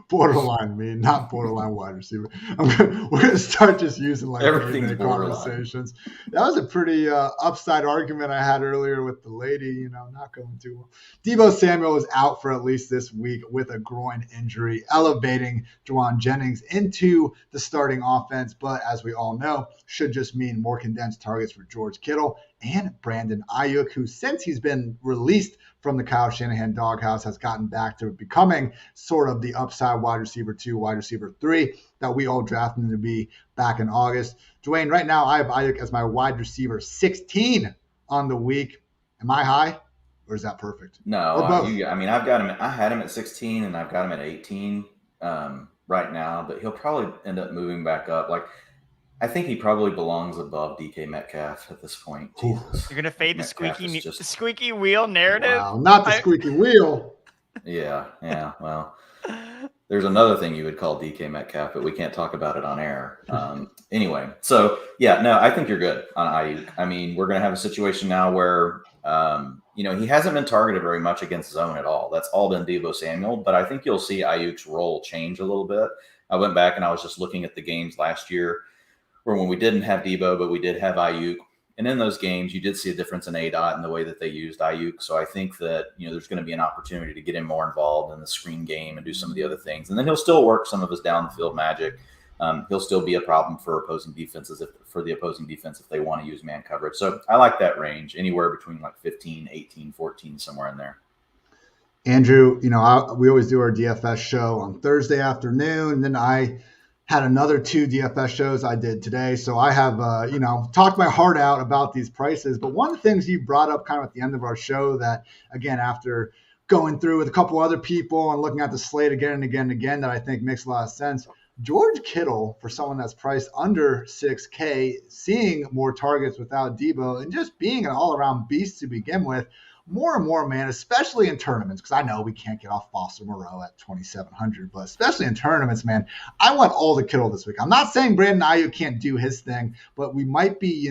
Borderline mean, not borderline wide receiver. We're gonna start just using everything's conversations. That was a pretty upside argument I had earlier with the lady. Not going too well. Deebo Samuel is out for at least this week with a groin injury, elevating Juwan Jennings into the starting offense. But as we all know, should just mean more condensed targets for George Kittle and Brandon Ayuk, who since he's been released from the Kyle Shanahan doghouse has gotten back to becoming sort of the upside wide receiver 2, wide receiver 3 that we all drafted him to be back in August. Dwayne, right now I have Ayuk as my wide receiver 16 on the week. Am I high? Or is that perfect? No, I've got him. I had him at 16, and I've got him at 18 right now. But he'll probably end up moving back up. I think he probably belongs above DK Metcalf at this point. You're gonna fade the squeaky wheel narrative. Wow, not the squeaky wheel. Yeah. Well, there's another thing you would call DK Metcalf, but we can't talk about it on air. Anyway, so I think you're good on Ayuk. We're gonna have a situation now where. He hasn't been targeted very much against zone at all. That's all been Deebo Samuel, but I think you'll see Ayuk's role change a little bit. I went back and I was just looking at the games last year where when we didn't have Deebo, but we did have Ayuk. And in those games, you did see a difference in ADOT and the way that they used Ayuk. So I think that, there's going to be an opportunity to get him more involved in the screen game and do some of the other things. And then he'll still work some of his down the field magic. He'll still be a problem for opposing defenses if they want to use man coverage. So I like that range, anywhere between 15, 18, 14, somewhere in there. Andrew, we always do our DFS show on Thursday afternoon. And then I had another 2 DFS shows I did today. So I have, talked my heart out about these prices. But one of the things you brought up kind of at the end of our show that, again, after going through with a couple other people and looking at the slate again and again and again, that I think makes a lot of sense. George Kittle, for someone that's priced under $6K, seeing more targets without Deebo and just being an all-around beast to begin with, more and more, man, especially in tournaments, because I know we can't get off Foster Moreau at 2,700, but especially in tournaments, man, I want all the Kittle this week. I'm not saying Brandon Ayuk can't do his thing, but we might be,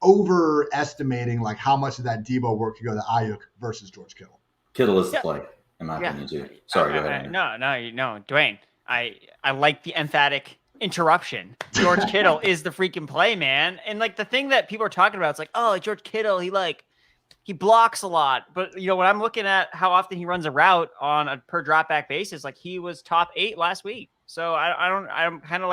overestimating how much of that Deebo work could go to Ayuk versus George Kittle. Kittle is the play, in my opinion, too. Sorry, go ahead. No, Dwayne. I like the emphatic interruption. George Kittle is the freaking play, man. And the thing that people are talking about, it's George Kittle, he blocks a lot. But when I'm looking at how often he runs a route on a per drop back basis, he was top 8 last week. So I'm kind of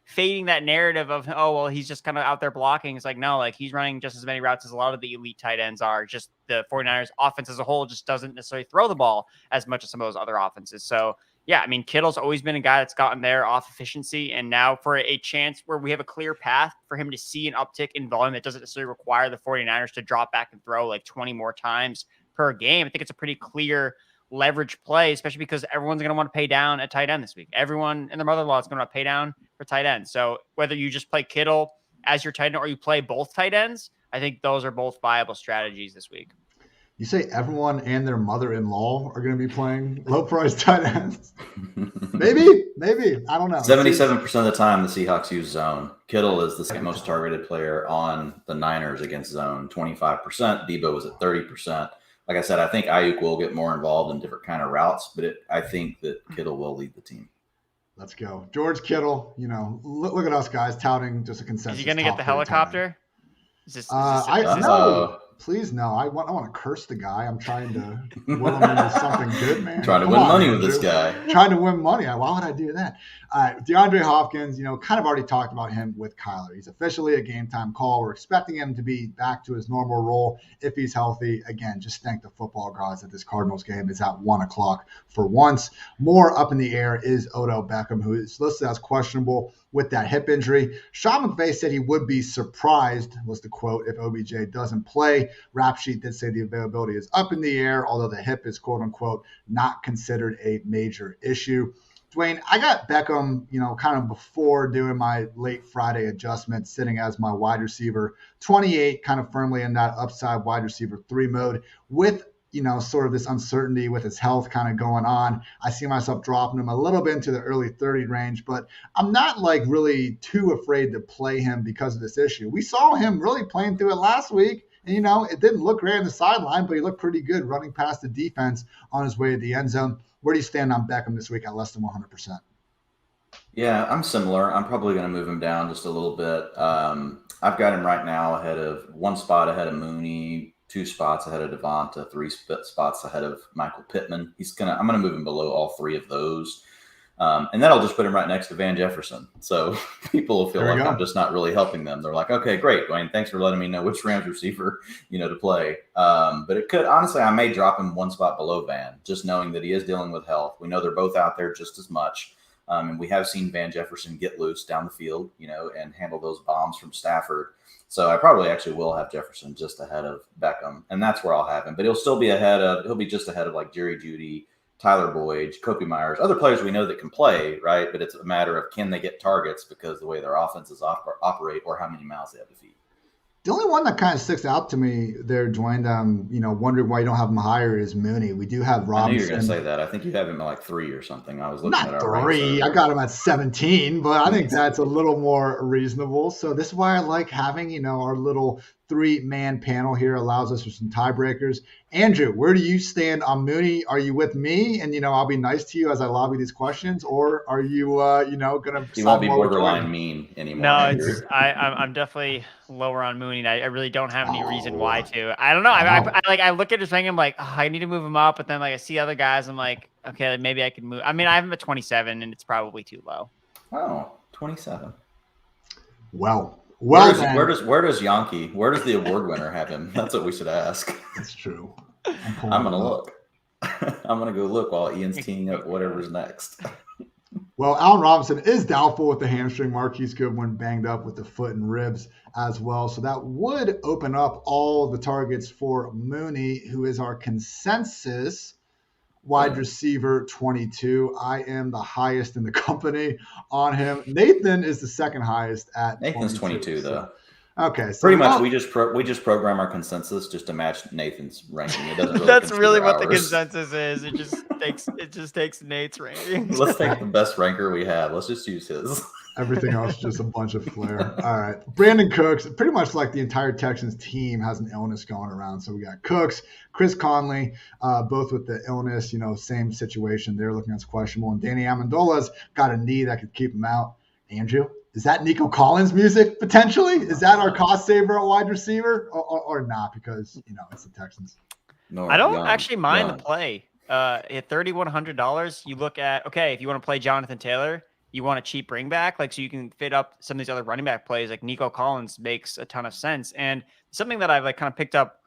fading that narrative of, oh, well, he's just kind of out there blocking. It's like, no, like he's running just as many routes as a lot of the elite tight ends are. Just the 49ers offense as a whole just doesn't necessarily throw the ball as much as some of those other offenses. So yeah, I mean, Kittle's always been a guy that's gotten there off efficiency. And now for a chance where we have a clear path for him to see an uptick in volume that doesn't necessarily require the 49ers to drop back and throw like 20 more times per game. I think it's a pretty clear leverage play, especially because everyone's going to want to pay down at tight end this week. Everyone and their mother-in-law is going to pay down for tight end. So whether you just play Kittle as your tight end or you play both tight ends, I think those are both viable strategies this week. You say everyone and their mother-in-law are going to be playing low-priced tight ends? Maybe. I don't know. 77% of the time, the Seahawks use zone. Kittle is the second most targeted player on the Niners against zone, 25%. Debo was at 30%. Like I said, I think Ayuk will get more involved in different kind of routes, but I think that Kittle will lead the team. Let's go. George Kittle, look at us guys touting just a consensus. Is he going to get the helicopter? No. Please, no. I want to curse the guy. I'm trying to will him into something good, man. Trying to win money with this guy. Trying to win money. Why would I do that? DeAndre Hopkins, kind of already talked about him with Kyla. He's officially a game time call. We're expecting him to be back to his normal role if he's healthy. Again, just thank the football gods that this Cardinals game is at 1 o'clock for once. More up in the air is Odell Beckham, who is listed as questionable with that hip injury. Sean McVay said he would be surprised, was the quote, if OBJ doesn't play. Rap Sheet did say the availability is up in the air, although the hip is, quote unquote, not considered a major issue. Dwayne, I got Beckham, kind of before doing my late Friday adjustment, sitting as my wide receiver 28, kind of firmly in that upside wide receiver 3 mode with sort of this uncertainty with his health kind of going on. I see myself dropping him a little bit into the early 30 range, but I'm not like really too afraid to play him because of this issue. We saw him really playing through it last week. And, it didn't look great on the sideline, but he looked pretty good running past the defense on his way to the end zone. Where do you stand on Beckham this week at less than 100%? Yeah, I'm similar. I'm probably going to move him down just a little bit. I've got him right now one spot ahead of Mooney, 2 spots ahead of Devonta, 3 spots ahead of Michael Pittman. I'm going to move him below all 3 of those. And then I'll just put him right next to Van Jefferson. So people will feel like I'm just not really helping them. They're like, okay, great, Dwayne, thanks for letting me know which Rams receiver, to play. But it could, honestly, I may drop him 1 spot below Van, just knowing that he is dealing with health. We know they're both out there just as much. And we have seen Van Jefferson get loose down the field, and handle those bombs from Stafford. So I probably actually will have Jefferson just ahead of Beckham. And that's where I'll have him. But he'll be just ahead of like Jerry Jeudy, Tyler Boyd, Kobe Myers, other players we know that can play, right? But it's a matter of can they get targets because the way their offenses operate or how many miles they have to feed. The only one that kind of sticks out to me there, Dwayne, wondering why you don't have him higher is Mooney. We do have Robinson. I knew you were going to say that. I think you have him at like 3 or something. I was looking at our 3. I got him at 17, but I think that's a little more reasonable. So this is why I like having, our little 3-man panel here allows us for some tiebreakers. Andrew, where do you stand on Mooney? Are you with me? And, I'll be nice to you as I lobby these questions, or are you, going to? You won't be borderline mean anymore. No, I'm definitely lower on Mooney. I really don't have any reason why to. I don't know. I look at his ranking. I'm like, I need to move him up, but then I see other guys. I'm like, okay, maybe I can move. I mean, I have him at 27, and it's probably too low. Oh, 27. Well, where does the award winner have him? That's what we should ask. That's true. I'm gonna look. I'm gonna go look while Ian's teeing up whatever's next. Well, Allen Robinson is doubtful with the hamstring. Marquis Goodwin banged up with the foot and ribs as well. So that would open up all the targets for Mooney, who is our consensus wide receiver 22. I am the highest in the company on him. Nathan is the second highest at Nathan's 22 though. Okay, so pretty much we just program our consensus just to match Nathan's ranking. It doesn't really That's really what the consensus is. It just takes Nate's ranking. Let's take the best ranker we have. Let's just use his. Everything else is just a bunch of flair. All right. Brandon Cooks, pretty much like the entire Texans team has an illness going around. So we got Cooks, Chris Conley, both with the illness, same situation. They're looking at questionable. And Danny Amendola's got a knee that could keep him out. Andrew, is that Nico Collins music potentially? Is that our cost saver at wide receiver or not? Because, it's the Texans. No, I don't actually mind the play. At $3,100, you look at, okay, if you want to play Jonathan Taylor, you want a cheap bring back, like, so you can fit up some of these other running back plays, like Nico Collins makes a ton of sense. And something that I've like kind of picked up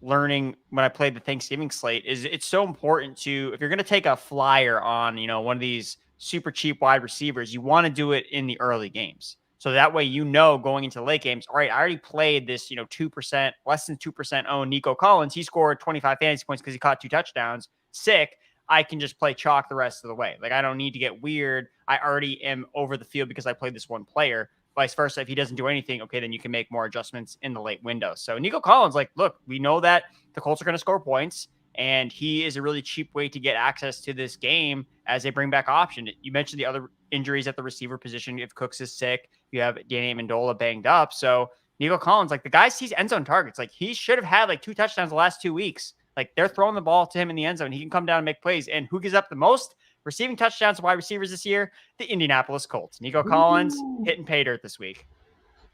learning when I played the Thanksgiving slate is it's so important to, if you're going to take a flyer on, one of these super cheap wide receivers, you want to do it in the early games. So that way, going into the late games, all right, I already played this, 2%, less than 2% owned Nico Collins. He scored 25 fantasy points because he caught 2 touchdowns. Sick. I can just play chalk the rest of the way. Like, I don't need to get weird. I already am over the field because I played this one player. Vice versa, if he doesn't do anything, okay, then you can make more adjustments in the late window. So Nico Collins, like, look, we know that the Colts are going to score points, and he is a really cheap way to get access to this game as a bring back option. You mentioned the other injuries at the receiver position. If Cooks is sick, you have Danny Amendola banged up. So Nico Collins, like, the guy sees end zone targets. Like, he should have had like 2 touchdowns the last 2 weeks. Like, they're throwing the ball to him in the end zone. He can come down and make plays. And who gives up the most receiving touchdowns to wide receivers this year? The Indianapolis Colts. Nico Collins hitting pay dirt this week.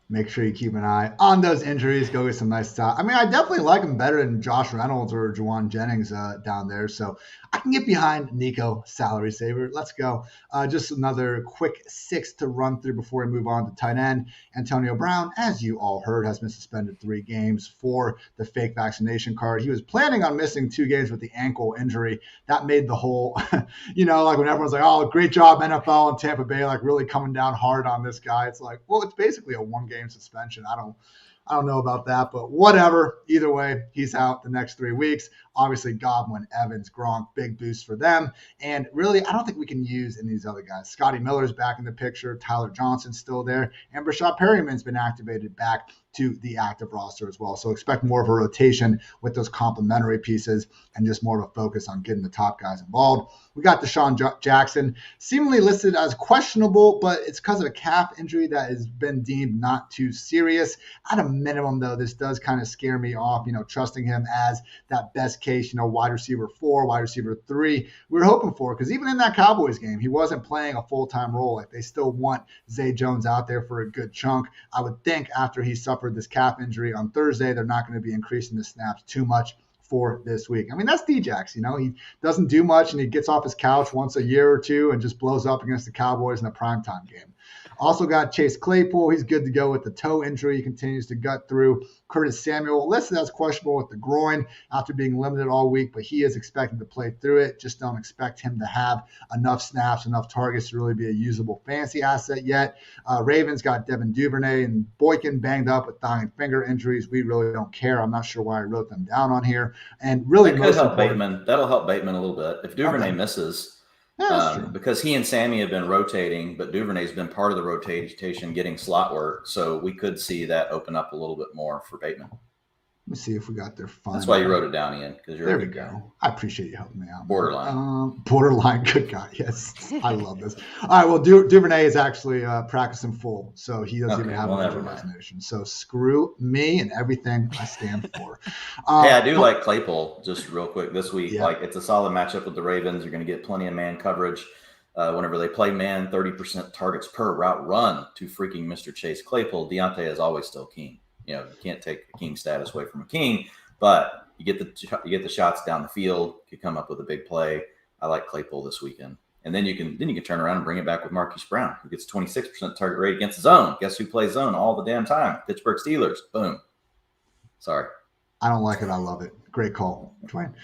Make sure you keep an eye on those injuries. Go get some nice stuff. I mean, I definitely like him better than Josh Reynolds or Juwan Jennings down there. So I can get behind Nico, salary saver. Let's go. Just another quick 6 to run through before we move on to tight end. Antonio Brown, as you all heard, has been suspended 3 games for the fake vaccination card. He was planning on missing 2 games with the ankle injury. That made the whole, like when everyone's like, oh, great job, NFL and Tampa Bay, like really coming down hard on this guy. It's like, well, it's basically a 1-game suspension. I don't know about that, but whatever. Either way, he's out the next 3 weeks. Obviously, Godwin, Evans, Gronk, big boost for them. And really, I don't think we can use any of these other guys. Scotty Miller's back in the picture. Tyler Johnson's still there. And Brashad Perryman's been activated back to the active roster as well. So expect more of a rotation with those complementary pieces and just more of a focus on getting the top guys involved. We got Deshawn Jackson, seemingly listed as questionable, but it's because of a calf injury that has been deemed not too serious. At a minimum, though, this does kind of scare me off, trusting him as that best case, wide receiver 4, wide receiver 3 we were hoping for, because even in that Cowboys game, he wasn't playing a full-time role. Like, they still want Zay Jones out there for a good chunk. I would think after he suffered this calf injury on Thursday, they're not going to be increasing the snaps too much for this week. I mean, that's Djax, he doesn't do much, and he gets off his couch once a year or two and just blows up against the Cowboys in a primetime game. Also got Chase Claypool. He's good to go with the toe injury. He continues to gut through. Curtis Samuel, listed as questionable with the groin after being limited all week, but he is expected to play through it. Just don't expect him to have enough snaps, enough targets to really be a usable fantasy asset yet. Ravens got Devin Duvernay and Boykin banged up with thigh and finger injuries. We really don't care. I'm not sure why I wrote them down on here. And really, that could help Bateman. That'll help Bateman a little bit. If Duvernay misses, because he and Sammy have been rotating, but Duvernay's been part of the rotation getting slot work. So we could see that open up a little bit more for Bateman. Let me see if we got their fun. That's why you wrote it down, Ian, because you're there. We go. I appreciate you helping me out. Borderline. Good guy. Yes, I love this. All right. Well, Duvernay is actually practicing full, so he doesn't even have a vaccination. So screw me and everything I stand for. Hey, I do like Claypool. Just real quick this week, like it's a solid matchup with the Ravens. You're going to get plenty of man coverage whenever they play man. 30% targets per route run to freaking Mr. Chase Claypool. Deontay is always still king. You can't take a king status away from a king, but you get the shots down the field. You come up with a big play. I like Claypool this weekend, and then you can turn around and bring it back with Marquis Brown, who gets 26% target rate against zone. Guess who plays zone all the damn time? Pittsburgh Steelers. Boom. Sorry, I don't like it. I love it. Great call, Dwayne.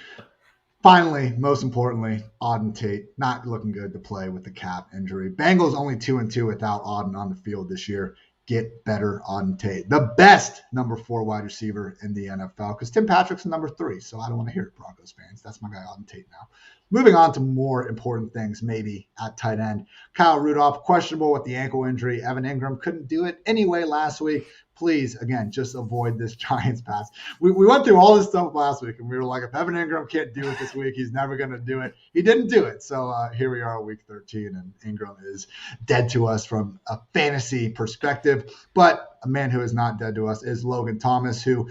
Finally, most importantly, Auden Tate not looking good to play with the calf injury. Bengals only 2-2 without Auden on the field this year. Get better on Tate. The best number 4 wide receiver in the NFL, because Tim Patrick's number 3, so I don't want to hear it, Broncos fans. That's my guy on Tate now. Moving on to more important things, maybe at tight end. Kyle Rudolph, questionable with the ankle injury. Evan Ingram couldn't do it anyway last week. Please, again, just avoid this Giants pass. We went through all this stuff last week, and we were like, if Evan Ingram can't do it this week, he's never going to do it. He didn't do it. So here we are, week 13, and Ingram is dead to us from a fantasy perspective. But a man who is not dead to us is Logan Thomas, who,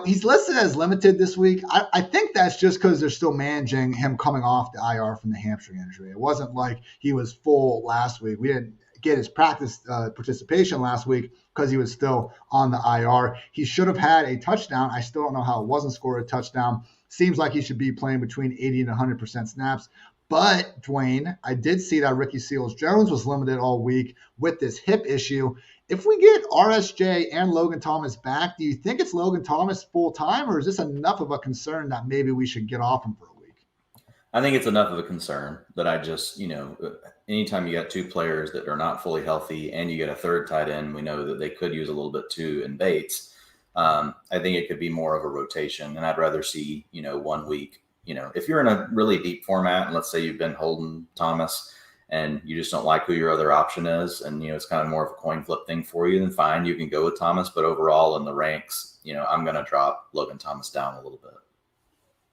he's listed as limited this week. I think that's just because they're still managing him coming off the IR from the hamstring injury. It wasn't like he was full last week. We didn't get his practice participation last week because he was still on the IR. He should have had a touchdown. I still don't know how it wasn't scored a touchdown. Seems like he should be playing between 80 and 100% snaps. But, Dwayne, I did see that Ricky Seals-Jones was limited all week with this hip issue. If we get RSJ and Logan Thomas back, do you think it's Logan Thomas full-time, or is this enough of a concern that maybe we should get off him for a week? I think it's enough of a concern that I just, anytime you got two players that are not fully healthy and you get a third tight end, we know that they could use a little bit too in Bates. I think it could be more of a rotation, and I'd rather see, 1 week. If you're in a really deep format, and let's say you've been holding Thomas and you just don't like who your other option is, and, it's kind of more of a coin flip thing for you, then fine, you can go with Thomas. But overall in the ranks, I'm going to drop Logan Thomas down a little bit.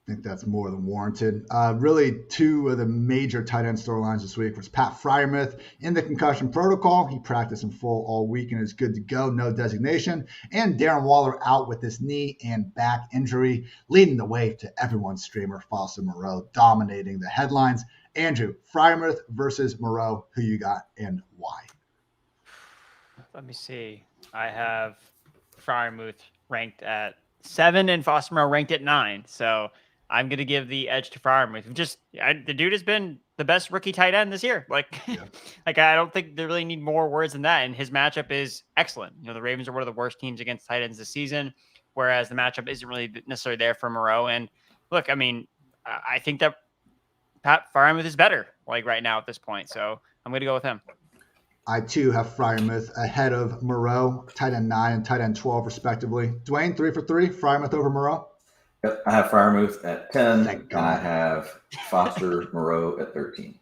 I think that's more than warranted. Really, two of the major tight end storylines this week was Pat Freiermuth in the concussion protocol. He practiced in full all week and is good to go, no designation. And Darren Waller out with this knee and back injury, leading the way to everyone's streamer, Foster Moreau, dominating the headlines. Andrew, Freiermuth versus Moreau, who you got and why? Let me see. I have Freiermuth ranked at 7 and Foster Moreau ranked at 9. So I'm going to give the edge to Freiermuth. The dude has been the best rookie tight end this year. I don't think they really need more words than that. And his matchup is excellent. The Ravens are one of the worst teams against tight ends this season, whereas the matchup isn't really necessarily there for Moreau. And look, I think that Pat Freiermuth is better right now at this point. So I'm going to go with him. I, too, have Freiermuth ahead of Moreau, tight end 9 and tight end 12, respectively. Dwayne, 3 for 3, Freiermuth over Moreau? Yep, I have Freiermuth at 10, and I have Foster Moreau at 13.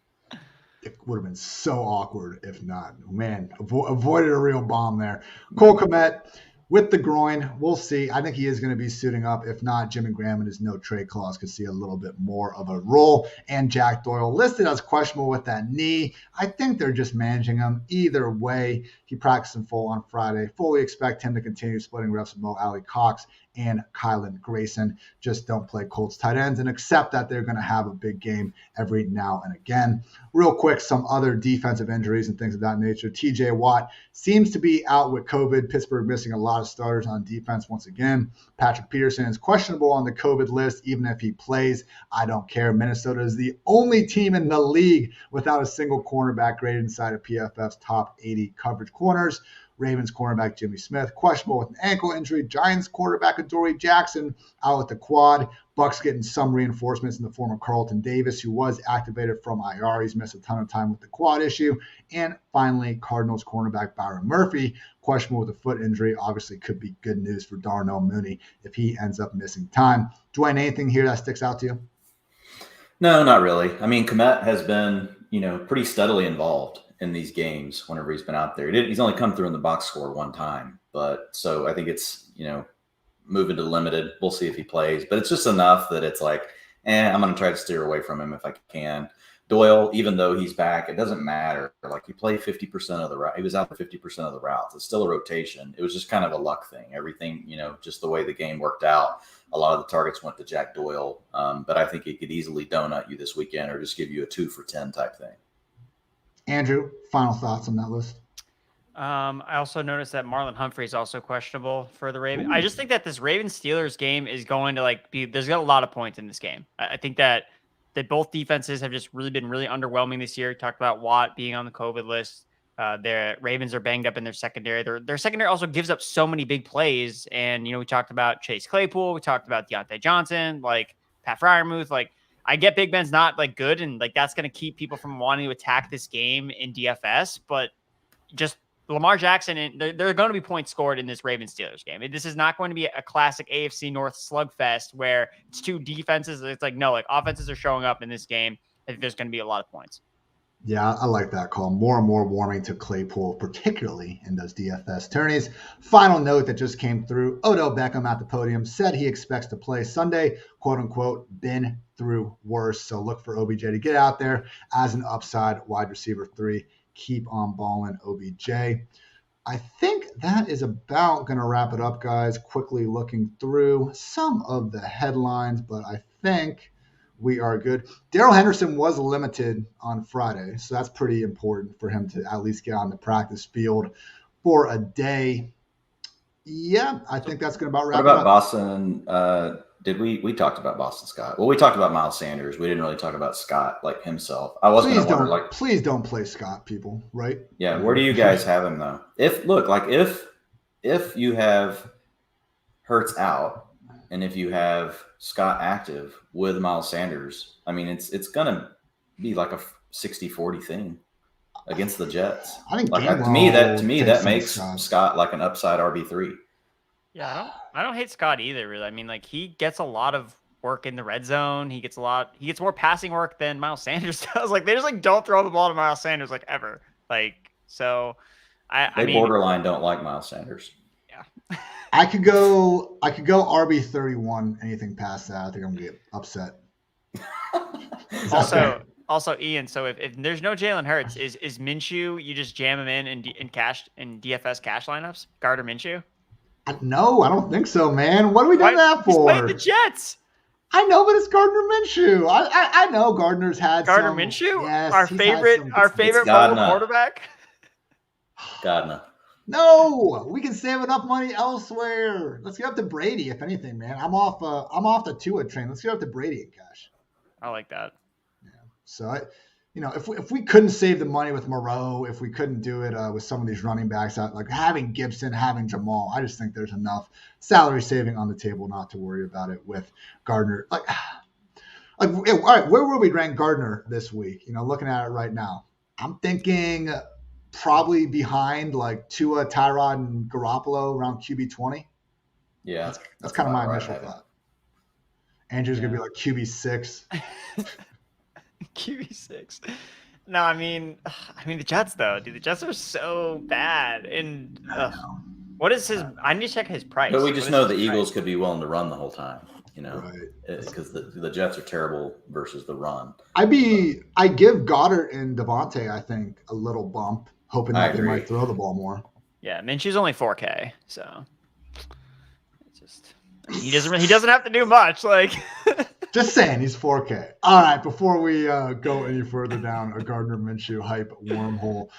It would have been so awkward if not. Man, avoided a real bomb there. Cole Kmet with the groin. We'll see. I think he is going to be suiting up. If not, Jimmy Graham and his no trade clause could see a little bit more of a role. And Jack Doyle listed as questionable with that knee. I think they're just managing him. Either way, he practiced in full on Friday. Fully expect him to continue splitting reps with Mo Alley Cox and Kylan Grayson. Just don't play Colts tight ends and accept that they're going to have a big game every now and again. Real quick, some other defensive injuries and things of that nature. TJ Watt seems to be out with COVID. Pittsburgh missing a lot of starters on defense once again. Patrick Peterson is questionable on the COVID list. Even if he plays, I don't care. Minnesota is the only team in the league without a single cornerback graded inside of PFF's top 80 coverage corners. Ravens cornerback Jimmy Smith, questionable with an ankle injury. Giants quarterback Adoree Jackson out with the quad. Bucks getting some reinforcements in the form of Carlton Davis, who was activated from IR. He's missed a ton of time with the quad issue. And finally, Cardinals cornerback Byron Murphy, questionable with a foot injury. Obviously could be good news for Darnell Mooney if he ends up missing time. Dwayne, anything here that sticks out to you? No, not really. Kmet has been, pretty steadily involved in these games whenever he's been out there. He's only come through in the box score one time. But so I think it's, moving to limited. We'll see if he plays. But it's just enough that it's I'm going to try to steer away from him if I can. Doyle, even though he's back, it doesn't matter. He played 50% of the route. He was out for 50% of the routes. It's still a rotation. It was just kind of a luck thing. Everything, just the way the game worked out. A lot of the targets went to Jack Doyle. But I think he could easily donut you this weekend or just give you a 2 for 10 type thing. Andrew, final thoughts on that list? I also noticed that Marlon Humphrey is also questionable for the Ravens. I just think that this Ravens-Steelers game is going to there's got a lot of points in this game. I think that both defenses have just really been really underwhelming this year. Talked about Watt being on the COVID list. Their Ravens are banged up in their secondary. Their secondary also gives up so many big plays. And, we talked about Chase Claypool. We talked about Deontay Johnson, Pat Freiermuth. I get Big Ben's not good. And that's going to keep people from wanting to attack this game in DFS. But just Lamar Jackson, and there are going to be points scored in this Ravens-Steelers game. This is not going to be a classic AFC North slugfest where it's two defenses. It's offenses are showing up in this game. I think there's going to be a lot of points. Yeah, I like that call. More and more warming to Claypool, particularly in those DFS tourneys. Final note that just came through. Odell Beckham at the podium said he expects to play Sunday, quote unquote, been through worse. So look for OBJ to get out there as an upside wide receiver 3. Keep on balling, OBJ. I think that is about going to wrap it up, guys. Quickly looking through some of the headlines, but I think we are good. Darrell Henderson was limited on Friday, so that's pretty important for him to at least get on the practice field for a day. Yeah, I think that's going to about wrap it up. What about Boston, Did we talked about Boston Scott? Well, we talked about Miles Sanders. We didn't really talk about Scott like himself. I was going to wonder, like, please don't play Scott, people. Right? Yeah. Where do you guys have him though? If you have Hurts out and if you have Scott active with Miles Sanders, I mean, it's going to be like a 60-40 thing against the Jets. I think to me that makes Scott like an upside RB3. Yeah, I don't hate Scott either, really. I mean, like, he gets a lot of work in the red zone. He gets more passing work than Miles Sanders does. Like, they just like don't throw the ball to Miles Sanders like ever. Like, so I mean, borderline don't like Miles Sanders. Yeah. I could go RB31. Anything past that, I think I'm gonna get upset. Also, Ian. So if there's no Jalen Hurts, is Minshew? You just jam him in DFS cash lineups? Gardner Minshew? No, I don't think so, man. What are we doing that for? He's playing the Jets. I know, but it's Gardner Minshew. I know Gardner's had Gardner some, Minshew, yes, our favorite mobile quarterback. Gardner. No, we can save enough money elsewhere. Let's get up to Brady, if anything, man. I'm off the Tua train. Let's get up to Brady in cash. I like that. Yeah. So if we couldn't save the money with Moreau, if we couldn't do it with some of these running backs, like having Gibson, having Jamal, I just think there's enough salary saving on the table not to worry about it with Gardner. Like, all right, where will we rank Gardner this week? Looking at it right now, I'm thinking probably behind like Tua, Tyrod, and Garoppolo around QB 20. Yeah, that's kind of my initial thought. Andrew's gonna be like QB 6. QB6. No, I mean the Jets though, dude. The Jets are so bad. And what is his? I need to check his price. But we just know the Eagles could be willing to run the whole time, right? Because the Jets are terrible versus the run. I give Goddard and Devontae, I think, a little bump, hoping that they might throw the ball more. Yeah, Minshew's only 4K, so it's just he doesn't have to do much, like. Just saying, he's 4K. All right, before we go any further down a Gardner Minshew hype wormhole,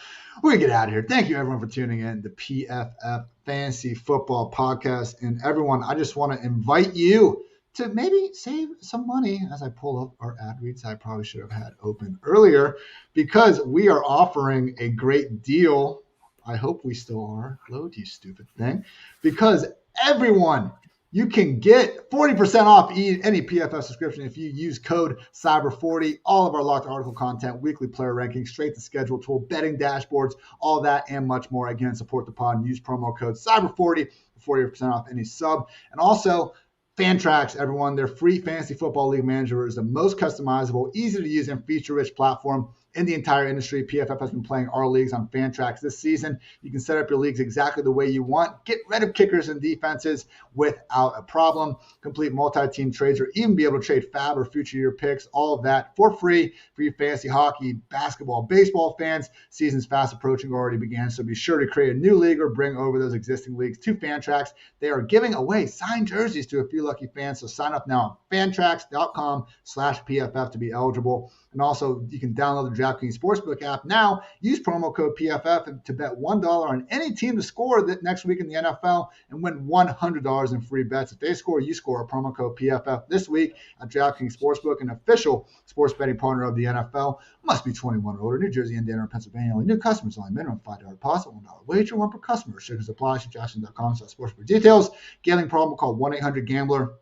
we're going to get out of here. Thank you, everyone, for tuning in to PFF Fantasy Football Podcast. And everyone, I just want to invite you to maybe save some money as I pull up our ad reads I probably should have had open earlier, because we are offering a great deal. I hope we still are. Load, you stupid thing. Because everyone, you can get 40% off any PFF subscription if you use code CYBER40. All of our locked article content, weekly player rankings, straight to schedule tool, betting dashboards, all that and much more. Again, support the pod and use promo code CYBER40 for 40% off any sub. And also, Fantrax, everyone, their free fantasy football league manager is the most customizable, easy to use, and feature-rich platform in the entire industry. PFF has been playing our leagues on Fantrax this season. You can set up your leagues exactly the way you want. Get rid of kickers and defenses without a problem. Complete multi-team trades, or even be able to trade fab or future year picks. All of that for free for you fantasy hockey, basketball, baseball fans. Season's fast approaching, already began, so be sure to create a new league or bring over those existing leagues to Fantrax. They are giving away signed jerseys to a few lucky fans, so sign up now at fantrax.com/PFF to be eligible. And also, you can download the DraftKings Sportsbook app now. Use promo code PFF to bet $1 on any team to score that next week in the NFL and win $100 in free bets. If they score, you score. Promo code PFF this week at DraftKings Sportsbook, an official sports betting partner of the NFL. Must be 21 or older. New Jersey, Indiana, or Pennsylvania. Only new customers only. Minimum $5 deposit, $1 wager, one per customer. Restrictions apply. See Jackson.com/sports for details. Gambling problem, call 1-800-GAMBLER.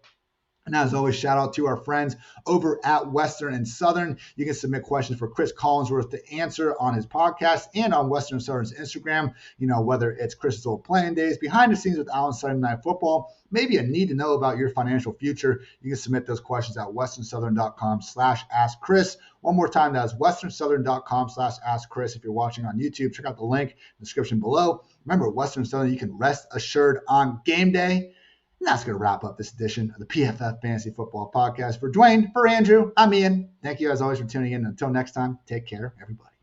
And as always, shout out to our friends over at Western and Southern. You can submit questions for Chris Collinsworth to answer on his podcast and on Western and Southern's Instagram. Whether it's Chris's old playing days, behind the scenes with Allen Sunday Night Football, maybe a need to know about your financial future. You can submit those questions at westernsouthern.com/askchris. One more time, that's westernsouthern.com/askchris. If you're watching on YouTube, check out the link in the description below. Remember, Western Southern, you can rest assured on game day. And that's going to wrap up this edition of the PFF Fantasy Football Podcast. For Dwayne, for Andrew, I'm Ian. Thank you as always for tuning in. Until next time, take care, everybody.